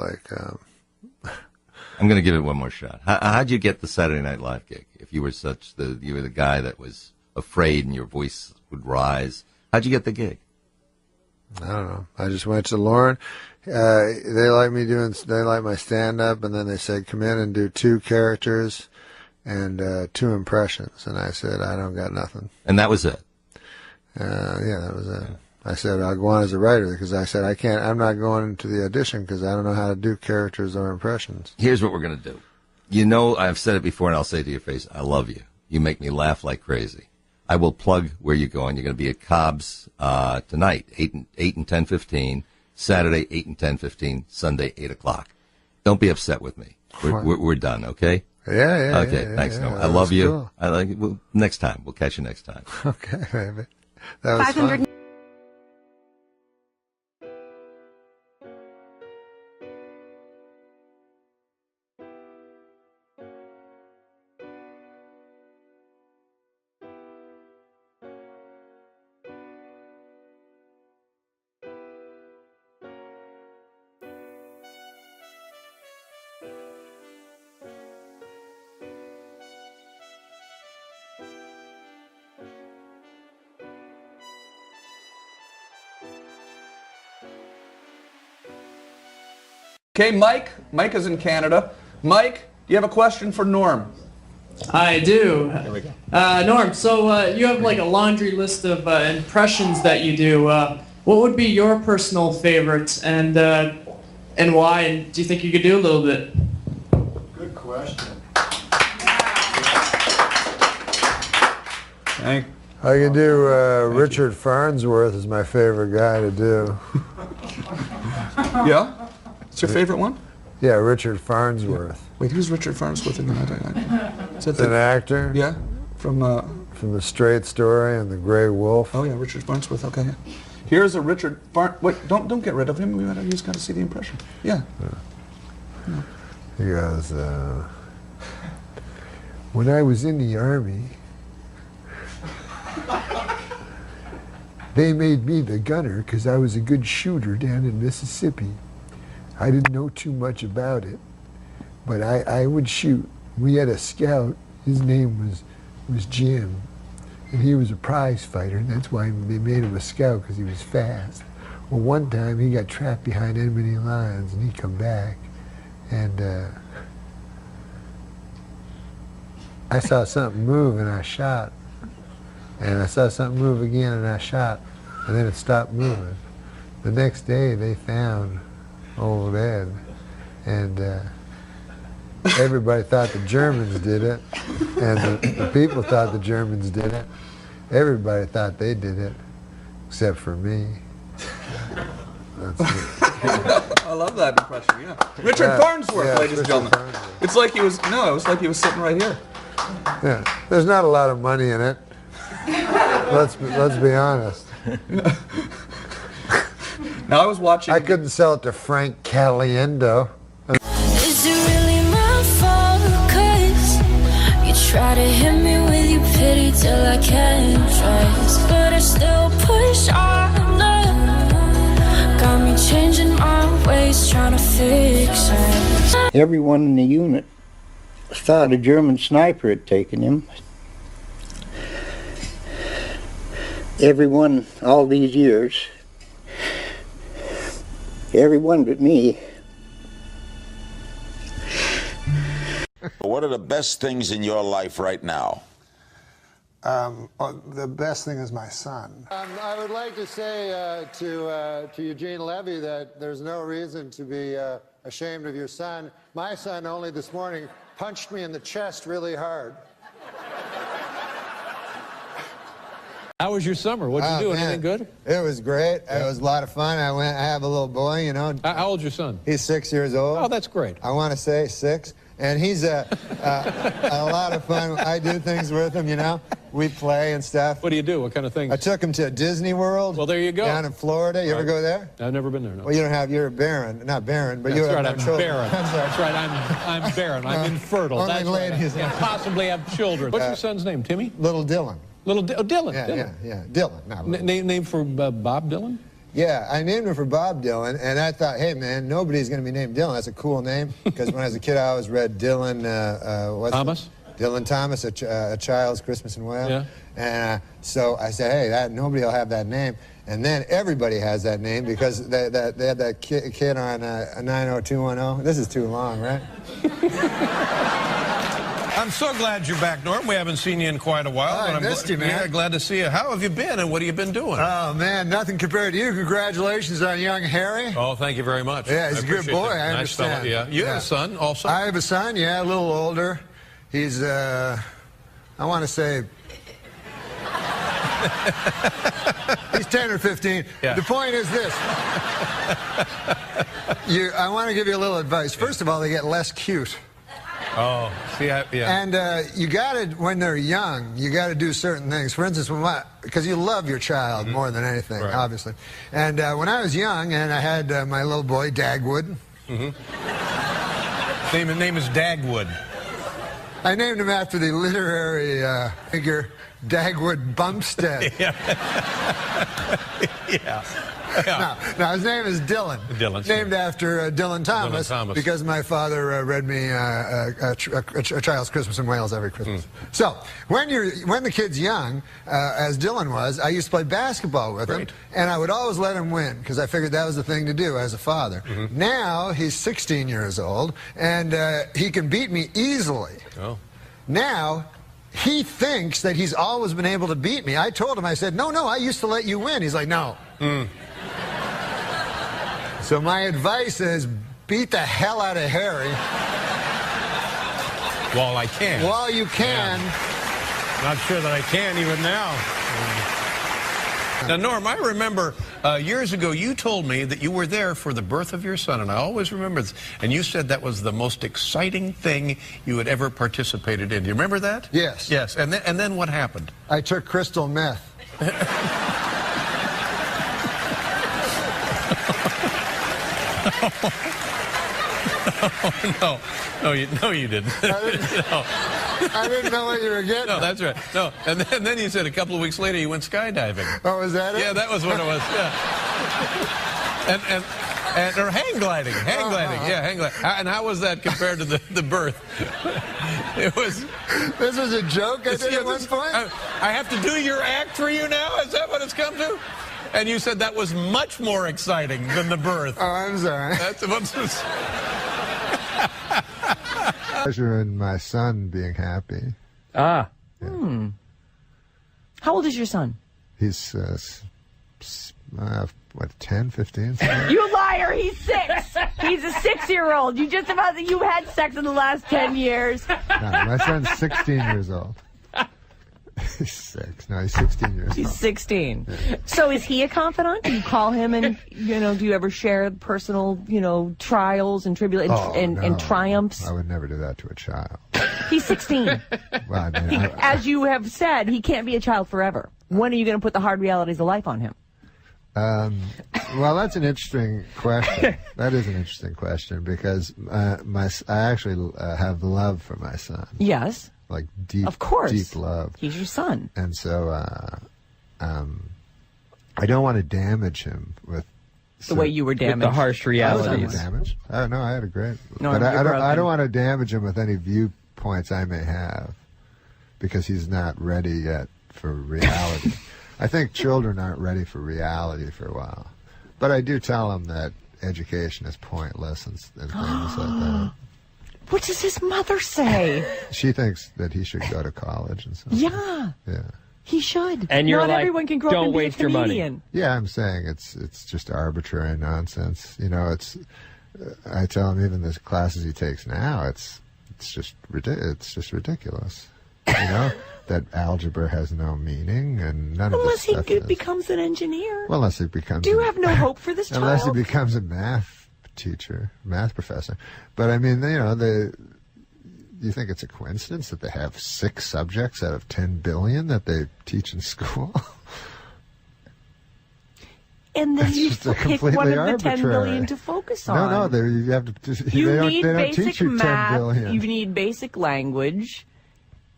I'm going to give it one more shot. How'd you get the Saturday Night Live gig? If you were you were the guy that was afraid and your voice would rise, how'd you get the gig? I don't know. I just went to Lauren. They like my stand-up, and then they said, come in and do 2 characters and 2 impressions. And I said, I don't got nothing. And that was it? Yeah, that was it. I said, I'll go on as a writer because I said, I'm not going to the audition because I don't know how to do characters or impressions. Here's what we're going to do. I've said it before and I'll say it to your face, I love you. You make me laugh like crazy. I will plug where you're going. You're going to be at Cobb's tonight, 8 and 10:15, Saturday, 8 and 10:15, Sunday, 8 o'clock. Don't be upset with me. We're done, okay? Yeah. Okay, thanks, Noah. I love you. Cool. I like it. Next time. We'll catch you next time. Okay, baby. That was 500. Fun. Okay, Mike. Mike is in Canada. Mike, do you have a question for Norm? I do. There we go. Norm, so you have a laundry list of impressions that you do. What would be your personal favorites, and why? And do you think you could do a little bit? Good question. Thank. I can do Richard Farnsworth is my favorite guy to do. Yeah? It's your favorite one? Yeah, Richard Farnsworth. Wait, who's Richard Farnsworth again? Is that an actor? Yeah, from The Straight Story and The Grey Wolf. Oh yeah, Richard Farnsworth. Okay. Here's a Richard Wait, don't get rid of him. He's got to see the impression. Yeah. Yeah. He goes, when I was in the Army, they made me the gunner because I was a good shooter down in Mississippi. I didn't know too much about it, but I would shoot. We had a scout. His name was Jim, and he was a prize fighter, and that's why they made him a scout, because he was fast. Well, one time he got trapped behind enemy lines, and he come back, and I saw something move, and I shot. And I saw something move again, and I shot, and then it stopped moving. The next day, they found old Ed, and everybody thought the Germans did it, and the people thought the Germans did it. Everybody thought they did it, except for me. That's it. I love that impression. Yeah, Richard Farnsworth, ladies and gentlemen. It's like he was. No, it was like he was sitting right here. Yeah, there's not a lot of money in it. Let's be honest. Now I was watching. I couldn't sell it to Frank Caliendo. Is it really my fault? 'Cause you try to hit me with your pity till I can't trust, but I still push on. Got me changing my ways, trying to fix it. Everyone in the unit thought a German sniper had taken him. Everyone, all these years, everyone but me. What are the best things in your life right now? The best thing is my son. I would like to say to Eugene Levy that there's no reason to be ashamed of your son. My son only this morning punched me in the chest really hard. How was your summer? What'd you do? Anything good? It was great. It was a lot of fun. I have a little boy, you know. How old's your son? He's 6 years old. Oh, that's great. I want to say 6. And he's a lot of fun. I do things with him, you know. We play and stuff. What do you do? What kind of things? I took him to Disney World. Well, there you go. Down in Florida. You ever go there? I've never been there, no. Well, you don't have, you're barren. Not barren, but you have no children. Barren. That's right, I'm barren. I'm infertile. Only That's ladies. right. I can't possibly have children. What's your son's name, Timmy? Little Dylan. Dylan. Yeah, Dylan. Not little. Name for Bob Dylan? Yeah, I named him for Bob Dylan, and I thought, hey, man, nobody's going to be named Dylan. That's a cool name, because when I was a kid, I always read Dylan... Thomas? Dylan Thomas, a Child's Christmas in Wales. Yeah. And so I said, hey, nobody will have that name. And then everybody has that name, because they had that kid on 90210. This is too long, right? I'm so glad you're back, Norm. We haven't seen you in quite a while. I missed you, man. Yeah, glad to see you. How have you been, and what have you been doing? Oh, man, nothing compared to you. Congratulations on young Harry. Oh, thank you very much. Yeah, he's a good boy, I Nice fella, understand. yeah. You have a son also? I have a son, yeah, a little older. He's, I want to say... he's 10 or 15. Yeah. The point is this. I want to give you a little advice. First of all, they get less cute. Oh, see, yeah. And you got to, when they're young, you got to do certain things. For instance, because you love your child more than anything, obviously. And when I was young, and I had my little boy, Dagwood. Name is Dagwood. I named him after the literary figure Dagwood Bumstead. Yeah. Now, his name is Dylan. Dylan. Named after Dylan Thomas, because my father read me a Child's Christmas in Wales every Christmas. So, when the kid's young, as Dylan was, I used to play basketball with him, and I would always let him win, because I figured that was the thing to do as a father. Now, he's 16 years old, and he can beat me easily. Oh. Now, he thinks that he's always been able to beat me. I told him, I said, no, I used to let you win. He's like, no. So my advice is beat the hell out of Harry. While I can. While you can. Yeah. Not sure that I can even now. Now, Norm, I remember years ago you told me that you were there for the birth of your son, and I always remember this. And you said that was the most exciting thing you had ever participated in. Do you remember that? Yes. Yes. And then what happened? I took crystal meth. No, you didn't. I didn't know what you were getting. No, that's right. No, and then you said a couple of weeks later you went skydiving. Oh, was that it? Yeah, that was what it was. Yeah. Or hang gliding. Yeah, hang gliding. And how was that compared to the birth? It was. This was a joke I did at one point? I have to do your act for you now? Is that what it's come to? And you said that was much more exciting than the birth. Oh, I'm sorry. That's what's. Pleasure in my son being happy. Ah. Yeah. How old is your son? He's What, 10, 15? something? You liar! He's 6. He's a 6-year-old. You just about you had sex in the last 10 years. No, my son's 16 years old. He's 6. No, he's 16 years old. He's 16. Yeah. So is he a confidant? Do you call him and, do you ever share personal, trials and tribulations and triumphs? I would never do that to a child. He's 16. Well, I mean, As you have said, he can't be a child forever. When are you going to put the hard realities of life on him? Well, that's an interesting question. That is an interesting question because I actually have love for my son. Yes. Like deep, of course, deep love. He's your son, and so I don't want to damage him with the way you were damaged. With the harsh realities. Damaged? No, I had a great. No, but I don't want to damage him with any viewpoints I may have because he's not ready yet for reality. I think children aren't ready for reality for a while, but I do tell them that education is pointless and things like that. What does his mother say? She thinks that he should go to college and stuff. Yeah. Yeah. He should. And you're Not like, everyone can grow up don't and be waste a your money. comedian. Yeah, I'm saying it's just arbitrary nonsense. It's. I tell him even the classes he takes now, it's just ridiculous. That algebra has no meaning and none unless of this he stuff becomes an engineer. Well, unless he becomes. Do you have no hope for this child? Unless he becomes a math professor. But I mean, you think it's a coincidence that they have 6 subjects out of 10 billion that they teach in school? And then you pick one of the 10 billion to focus on. No, you have to. You they need don't basic teach you math. 10 billion. You need basic language.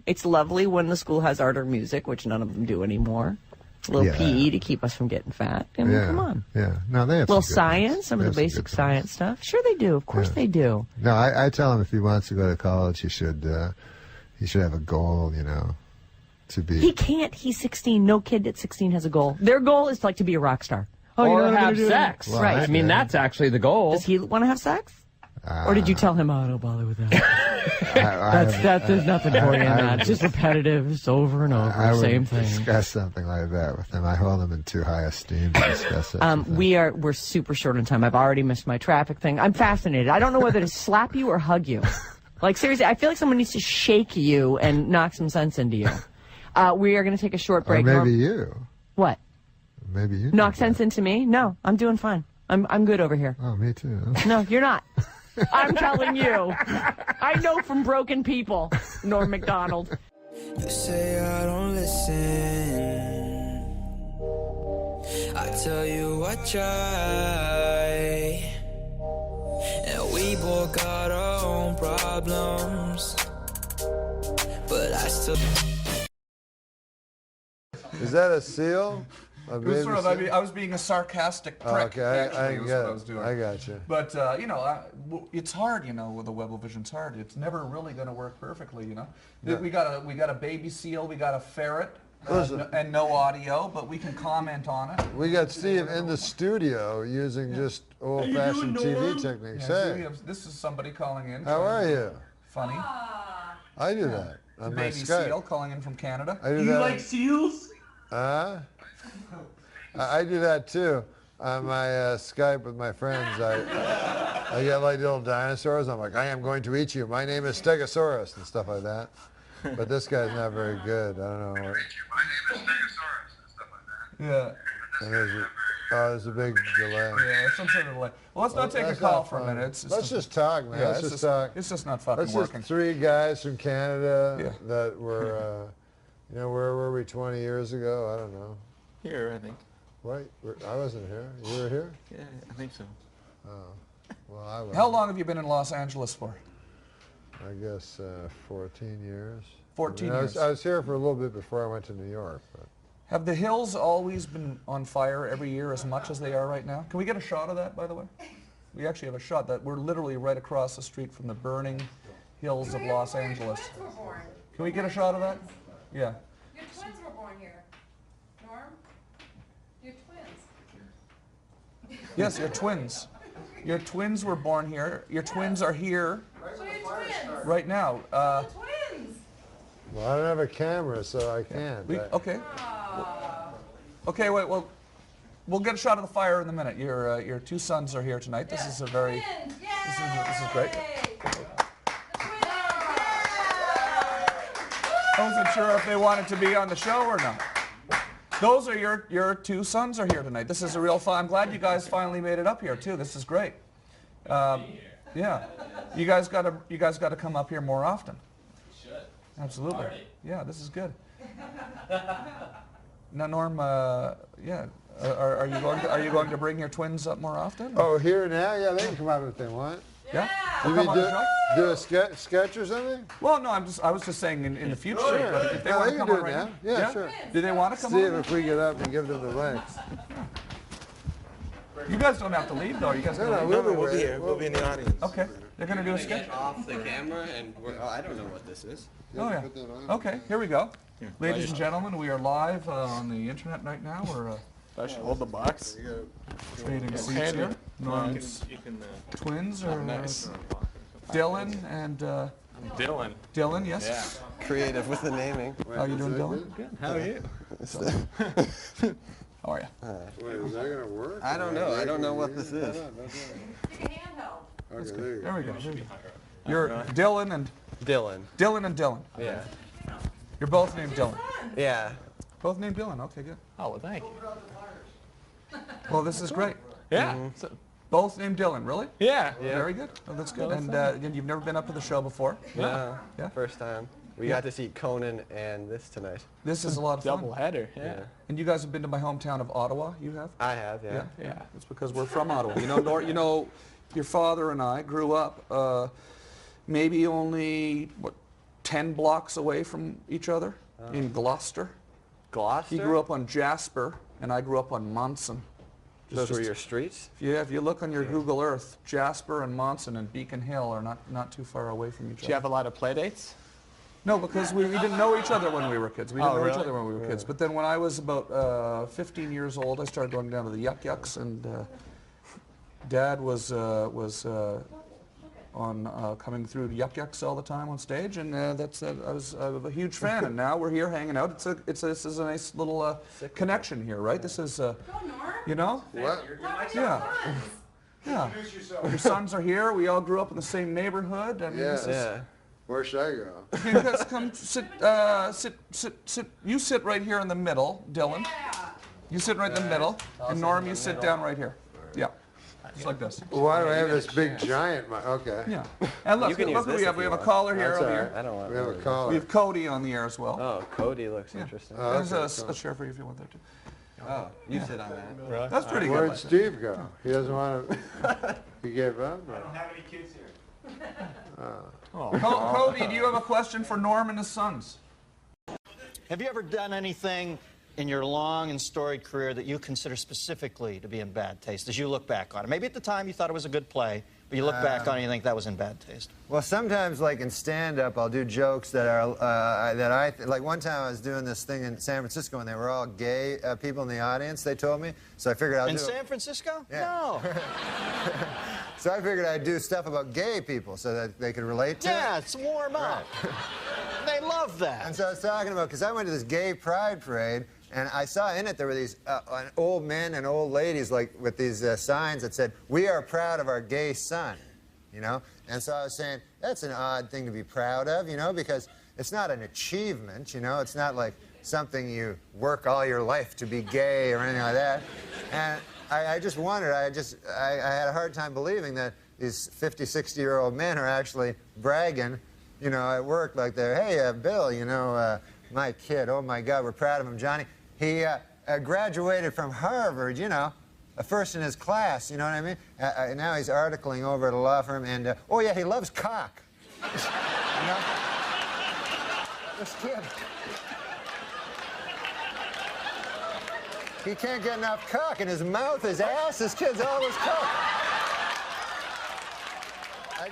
It's lovely when the school has art or music, which none of them do anymore. A little PE to keep us from getting fat. I mean, come on. Yeah. No, they have little some good science, ones. some of the basic science stuff. Sure they do. Of course they do. No, I tell him if he wants to go to college, he should have a goal, to be. He can't. He's 16. No kid at 16 has a goal. Their goal is to be a rock star. Or have sex. Well, right. I mean, that's actually the goal. Does he want to have sex? Or did you tell him, don't bother with that? There's nothing for you in that. It's just repetitive. It's over and over. Same thing. Discuss something like that with him. I hold him in too high esteem to discuss it. We're super short on time. I've already missed my traffic thing. I'm fascinated. I don't know whether to slap you or hug you. Like, seriously, I feel like someone needs to shake you and knock some sense into you. We are going to take a short break. Or maybe you. What? Maybe you. Knock sense into me? No, I'm doing fine. I'm good over here. Oh, me too. No, you're not. I'm telling you. I know from broken people, Norm Macdonald. You say I don't listen. I tell you I try. And we both got our own problems. But I still. Is that a seal? It was sort of, I was being a sarcastic prick. Okay, I what get I was doing. I got you. But, it's hard, with the Web-O-Vision's hard. It's never really going to work perfectly, Yeah. We got a baby seal, we got a ferret, Listen. and no audio, but we can comment on it. We got Steve in the studio using just old-fashioned TV techniques. Yeah, this is somebody calling in. How are you? Funny. I do that on my Baby Skype. seal calling in from Canada. I do that. seals? I do that too on my Skype with my friends. I get like little dinosaurs. I'm like, I am going to eat you. My name is Stegosaurus and stuff like that. But this guy's not very good. I don't know. My name is Stegosaurus and stuff like that. Yeah. And there's a big delay. Yeah, some sort of delay. Well, let's not take a call for a minute. Let's just talk, man. Yeah, let's just talk. It's just not fucking Let's working. just 3 guys from Canada that were, where were we 20 years ago? I don't know. Here, I think. Wait, I wasn't here. You were here? Yeah, I think so. Oh, well, I was. How long have you been in Los Angeles for? I guess 14 years. 14 years. years. I was here for a little bit before I went to New York. But. Have the hills always been on fire every year as much as they are right now? Can we get a shot of that, by the way? We actually have a shot that we're literally right across the street from the burning hills of Los Angeles. Can we get a shot of that? Yeah. Your twins were born here. Norm? Your twins. Yes, your twins. Your twins were born here. Your twins are here right now. Well, I don't have a camera, so I can't. Okay. Okay, wait, well, We'll get a shot of the fire in a minute. Your two sons are here tonight. This is a very, this is great. I wasn't sure if they wanted to be on the show or not. Those are your two sons are here tonight. This is a real fun. I'm glad you guys finally made it up here too. This is great. Yeah, you guys got to come up here more often. Should. Absolutely. Yeah, this is good. Now, Norm, yeah, are you going to bring your twins up more often? Oh, here now? Yeah, they can come out if they want. Yeah. You mean do a sketch or something? Well, no, I was just saying in the future. Sure. But if they No, want they to can come do on it right now. now. Yeah, sure. Do they want to come See on? if we get up and give them the links. You guys don't have to leave, though. You guys No, can no, leave. we'll be here. We'll be in the audience. Okay. They're going to do a sketch? Off the camera, and I don't know what this is. Oh, yeah. Okay, here we go. Ladies and gentlemen, we are live on the internet right now. We're I should hold the box. trading seats here. Norm's twins are Dylan and... Dylan. Dylan, yes. Yeah. Creative with the naming. How you doing, Dylan? Good. How are you? How are you? Wait, is that going to work? I don't know. I don't know what this is. Okay, there you There we go. There we go. You're Dylan and... Dylan. Dylan and Dylan. Yeah. You're both named Dylan. Yeah. Both named Dylan. Okay, good. Oh, well, thank you. Well, this is great. Yeah. So, both named Dylan, really? Yeah. Very good. Oh, that's good. And you've never been up to the show before? No. Yeah. First time. We got to see Conan and this tonight. This is a lot of fun. Double header. Yeah. And you guys have been to my hometown of Ottawa. You have? I have. Yeah. Yeah. It's because we're from Ottawa. You know, your father and I grew up maybe only 10 blocks away from each other in Gloucester. Gloucester? He grew up on Jasper, and I grew up on Monson. Those were your streets? Yeah, if you look on your Google Earth, Jasper and Monson and Beacon Hill are not too far away from each other. Did you have a lot of play dates? No, because we didn't know each other when we were kids. We didn't know each really? other when we were kids. But then when I was about 15 years old, I started going down to the Yuck Yucks, and Dad was on coming through Yuck Yucks all the time on stage, and I was a huge fan. And now we're here hanging out. This is a nice little connection here, right? This is, you know? What? Yeah. Yeah. Your sons are here. We all grew up in the same neighborhood. I mean, this is, Where should I go? you guys come sit. You sit right here in the middle, Dylan. You sit right in the middle, and Norm, you sit down right here. Yeah, just like this. Why do I have this big giant mic? Okay. Yeah. And look who we have. We have a caller here. That's Over all here. right. I don't want We have a caller. We have Cody on the air as well. Oh, Cody looks interesting. Oh, There's okay, a chair for you if you want there too. Oh, you sit on that. Really? That's pretty good. Where'd Steve go? He doesn't want to. He gave up? Or? I don't have any kids here. Cody, do you have a question for Norm and his sons? Have you ever done anything in your long and storied career that you consider specifically to be in bad taste as you look back on it? Maybe at the time you thought it was a good play, but you look back on it and you think that was in bad taste. Well, sometimes, like in stand-up, I'll do jokes that are like one time I was doing this thing in San Francisco and they were all gay people in the audience. They told me, so I figured I'll In do. San Francisco? Yeah. No. So I figured I'd do stuff about gay people so that they could relate to it. Yeah, it's warm up. They love that. And so I was talking about, because I went to this gay pride parade, and I saw in it there were these old men and old ladies like with these signs that said, "We are proud of our gay son," you know? And so I was saying, that's an odd thing to be proud of, you know, because it's not an achievement, you know? It's not like something you work all your life to be gay or anything like that. And I just wondered, I had a hard time believing that these 50, 60-year-old men are actually bragging, you know, at work like they're, "Hey, Bill, you know, my kid, oh my God, we're proud of him, Johnny. He graduated from Harvard, you know, a first in his class, you know what I mean? Now he's articling over at a law firm, and, oh yeah, he loves cock." You know? This kid. He can't get enough cock in his mouth, his ass, his kid's always cock. I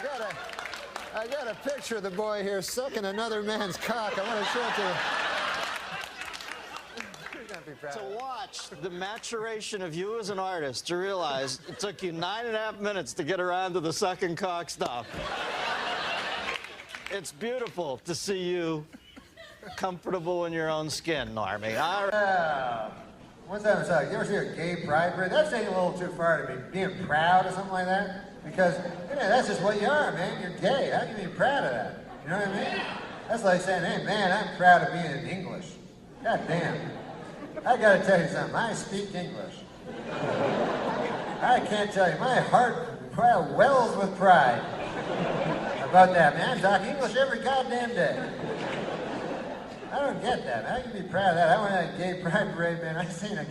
got a picture of the boy here sucking another man's cock. I want to show it to you. To watch the maturation of you as an artist, to realize it took you 9.5 minutes to get around to the sucking cock stuff. It's beautiful to see you comfortable in your own skin, Normie. All right. One time I saw, you ever see a gay pride parade? That's taking a little too far to be being proud or something like that. Because, you know, that's just what you are, man. You're gay. How can you be proud of that? You know what I mean? That's like saying, hey, man, I'm proud of being English. God damn. I gotta tell you something. I speak English. I can't tell you. My heart wells with pride about that, man. I talk English every goddamn day. I don't get that. How can you be proud of that? I went to a gay pride parade, man. I seen a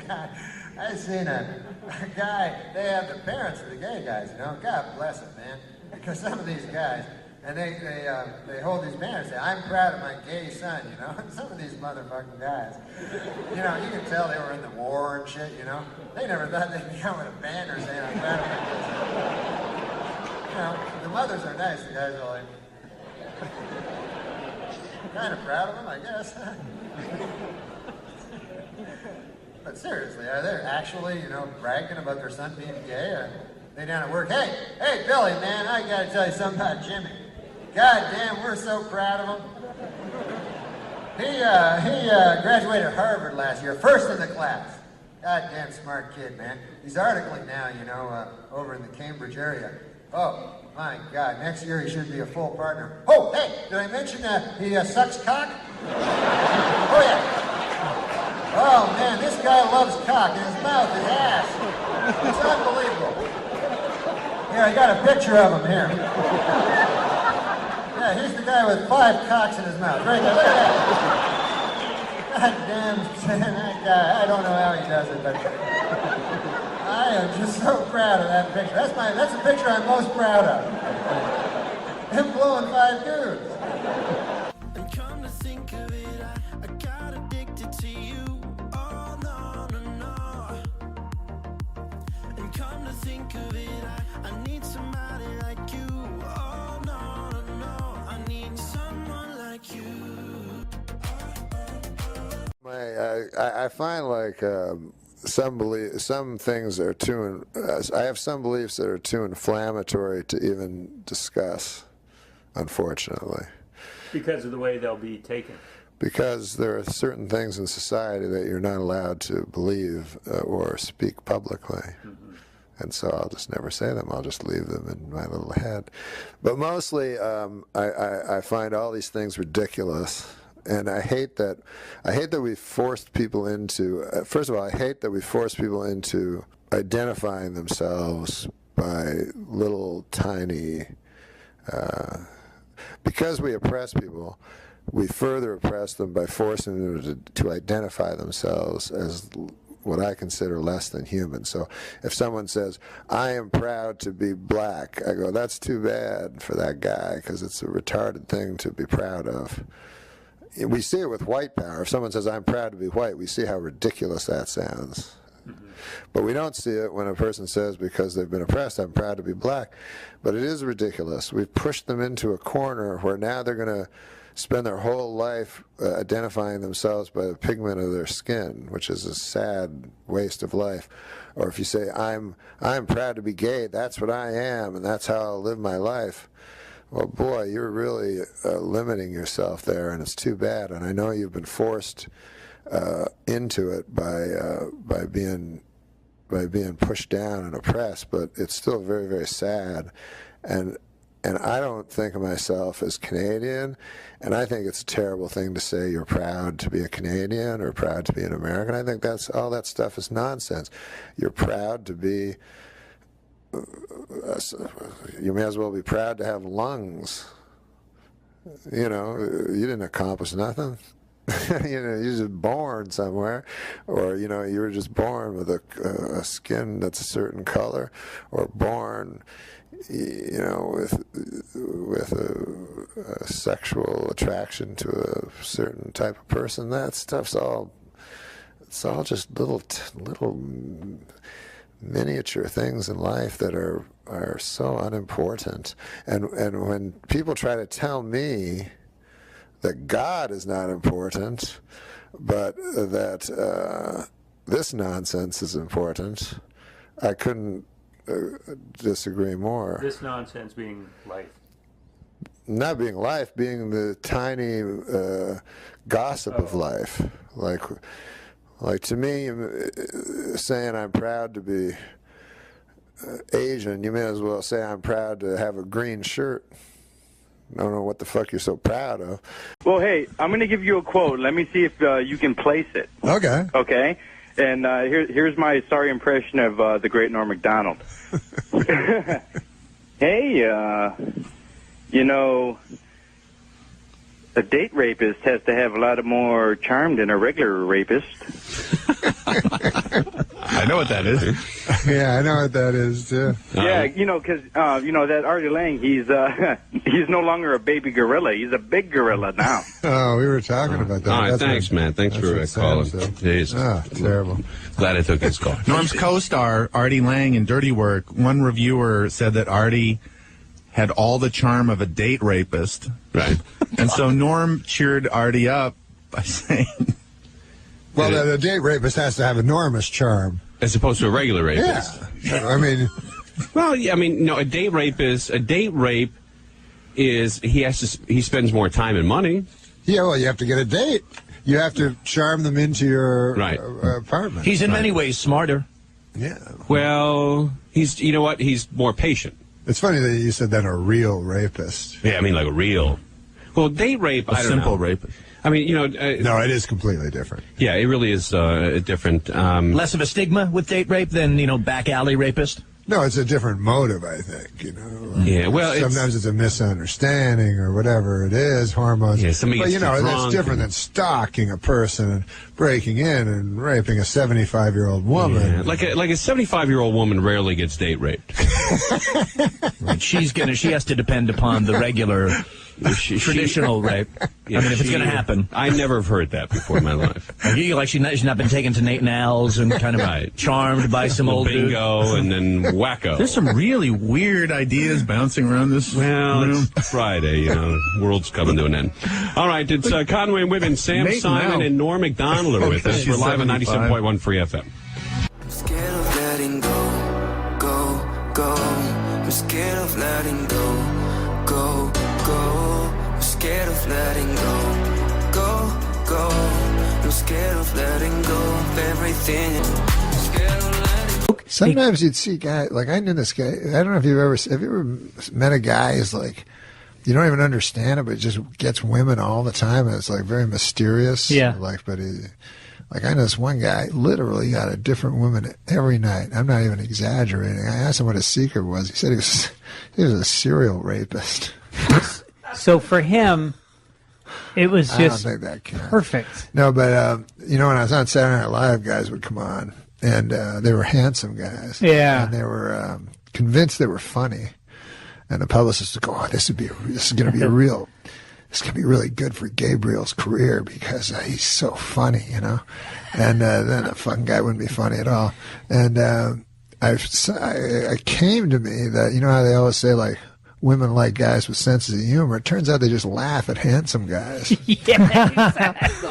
guy, they have the parents of the gay guys, you know. God bless them, man. Because some of these guys, and they hold these banners, say, I'm proud of my gay son, you know. Some of these motherfucking guys, you know, you can tell they were in the war and shit, you know. They never thought they'd be out with a banner saying, I'm proud of my gay son. You know, the mothers are nice, the guys are like, kind of proud of them, I guess. But seriously, are they actually, you know, bragging about their son being gay? Or they down at work, hey, Billy, man, I gotta tell you something about Jimmy. God damn, we're so proud of him. He graduated Harvard last year, first in the class. God damn smart kid, man. He's articling now, you know, over in the Cambridge area. Oh, my God, next year he should be a full partner. Oh, hey, did I mention he sucks cock? Oh, yeah. Oh, man, this guy loves cock in his mouth, his ass. It's unbelievable. Here, I got a picture of him here. Yeah, here's the guy with 5 cocks in his mouth. Right there, look at that. God damn, that guy, I don't know how he does it, but I am just so proud of that picture. That's the picture I'm most proud of. Him blowing 5 dudes. And come to think of it, I got addicted to you. Oh, no. And come to think of it, I need somebody like you. Oh, no. I need someone like you. I find like some things are too. I have some beliefs that are too inflammatory to even discuss, unfortunately. Because of the way they'll be taken. Because there are certain things in society that you're not allowed to believe or speak publicly. Mm-hmm. And so I'll just never say them. I'll just leave them in my little head. But mostly I find all these things ridiculous. And I hate that we forced people into, first of all, I hate that we force people into identifying themselves by little tiny, because we oppress people, we further oppress them by forcing them to identify themselves as what I consider less than human. So if someone says, I am proud to be black, I go, that's too bad for that guy, because it's a retarded thing to be proud of. We see it with white power. If someone says, I'm proud to be white, we see how ridiculous that sounds. Mm-hmm. But we don't see it when a person says, because they've been oppressed, I'm proud to be black. But it is ridiculous. We've pushed them into a corner where now they're going to spend their whole life identifying themselves by the pigment of their skin, which is a sad waste of life. Or if you say, I'm proud to be gay, that's what I am, and that's how I'll live my life. Well, boy, you're really limiting yourself there, and it's too bad. And I know you've been forced into it by being pushed down and oppressed, but it's still very, very sad. And I don't think of myself as Canadian, and I think it's a terrible thing to say you're proud to be a Canadian or proud to be an American. I think all that stuff is nonsense. You're proud to be. You may as well be proud to have lungs. You know, you didn't accomplish nothing. You know, you're just born somewhere, or you know, you were just born with a skin that's a certain color, or born, you know, with a sexual attraction to a certain type of person. That stuff's it's all just little miniature things in life that are so unimportant. And when people try to tell me that God is not important, but that this nonsense is important, I couldn't disagree more. This nonsense being life. Not being life, being the tiny gossip of life. Like Like, to me, saying I'm proud to be Asian, you may as well say I'm proud to have a green shirt. I don't know what the fuck you're so proud of. Well, hey, I'm going to give you a quote. Let me see if you can place it. Okay. Okay? And here's my sorry impression of the great Norm Macdonald. Hey, you know, a date rapist has to have a lot more charm than a regular rapist. I know what that is. Yeah, I know what that is, too. Yeah, you know, because, that Artie Lang, he's no longer a baby gorilla. He's a big gorilla now. Oh, we were talking about that. All right, That's thanks, what- man. Thanks that's for what Sam calling. said. Jeez. Ah, terrible. Glad I took his call. Norm's co-star, Artie Lang, in Dirty Work, one reviewer said that Artie had all the charm of a date rapist. Right. And so Norm cheered Artie up by saying... Well, the date rapist has to have enormous charm. As opposed to a regular rapist. Yeah. I mean... Well, yeah, I mean, no, a date rape is he spends more time and money. Yeah, well, you have to get a date. You have to charm them into your apartment. He's in many ways smarter. Yeah. Well, you know what? He's more patient. It's funny that you said that a real rapist. Yeah, I mean, like a real. Well, date rape, I don't know. simple rapist. I mean, you know. No, it is completely different. Yeah, it really is different. Less of a stigma with date rape than, back alley rapist? No, it's a different motive, I think, Yeah, well, sometimes it's a misunderstanding or whatever it is, hormones. Yeah, somebody but, gets that's drunk different than stalking a person and breaking in and raping a 75-year-old woman. Yeah, like a 75-year-old woman rarely gets date raped. She has to depend upon the regular traditional rape. Yeah, if it's going to happen. I never have heard that before in my life. She's not been taken to Nate and Al's and kind of charmed by some old bingo and then wacko. There's some really weird ideas bouncing around this room. It's Friday, world's coming to an end. All right, it's Conway and Women, Sam Nate Simon Mel. and Norm Macdonald are with us. We're live on 97.1 Free FM. I'm scared of letting go, go, go. I'm scared of letting go, go, go. I'm scared of letting go, go, go. I'm scared of letting go of everything. Scared of letting go. Sometimes you'd see guys, like I knew this guy, I don't know if have you ever met a guy who's like, you don't even understand it, but just gets women all the time, and it's like very mysterious. Yeah. Like I know this one guy literally got a different woman every night. I'm not even exaggerating. I asked him what his secret was. He said he was a serial rapist. So for him, it was just I don't think that counts. perfect. No, but when I was on Saturday Night Live, guys would come on, and they were handsome guys. Yeah. And they were convinced they were funny. And the publicist would go, "Oh, this is going to be really good for Gabriel's career because he's so funny, And then the fucking guy wouldn't be funny at all. And it came to me that how they always say like women like guys with senses of humor. It turns out they just laugh at handsome guys. Yeah, exactly.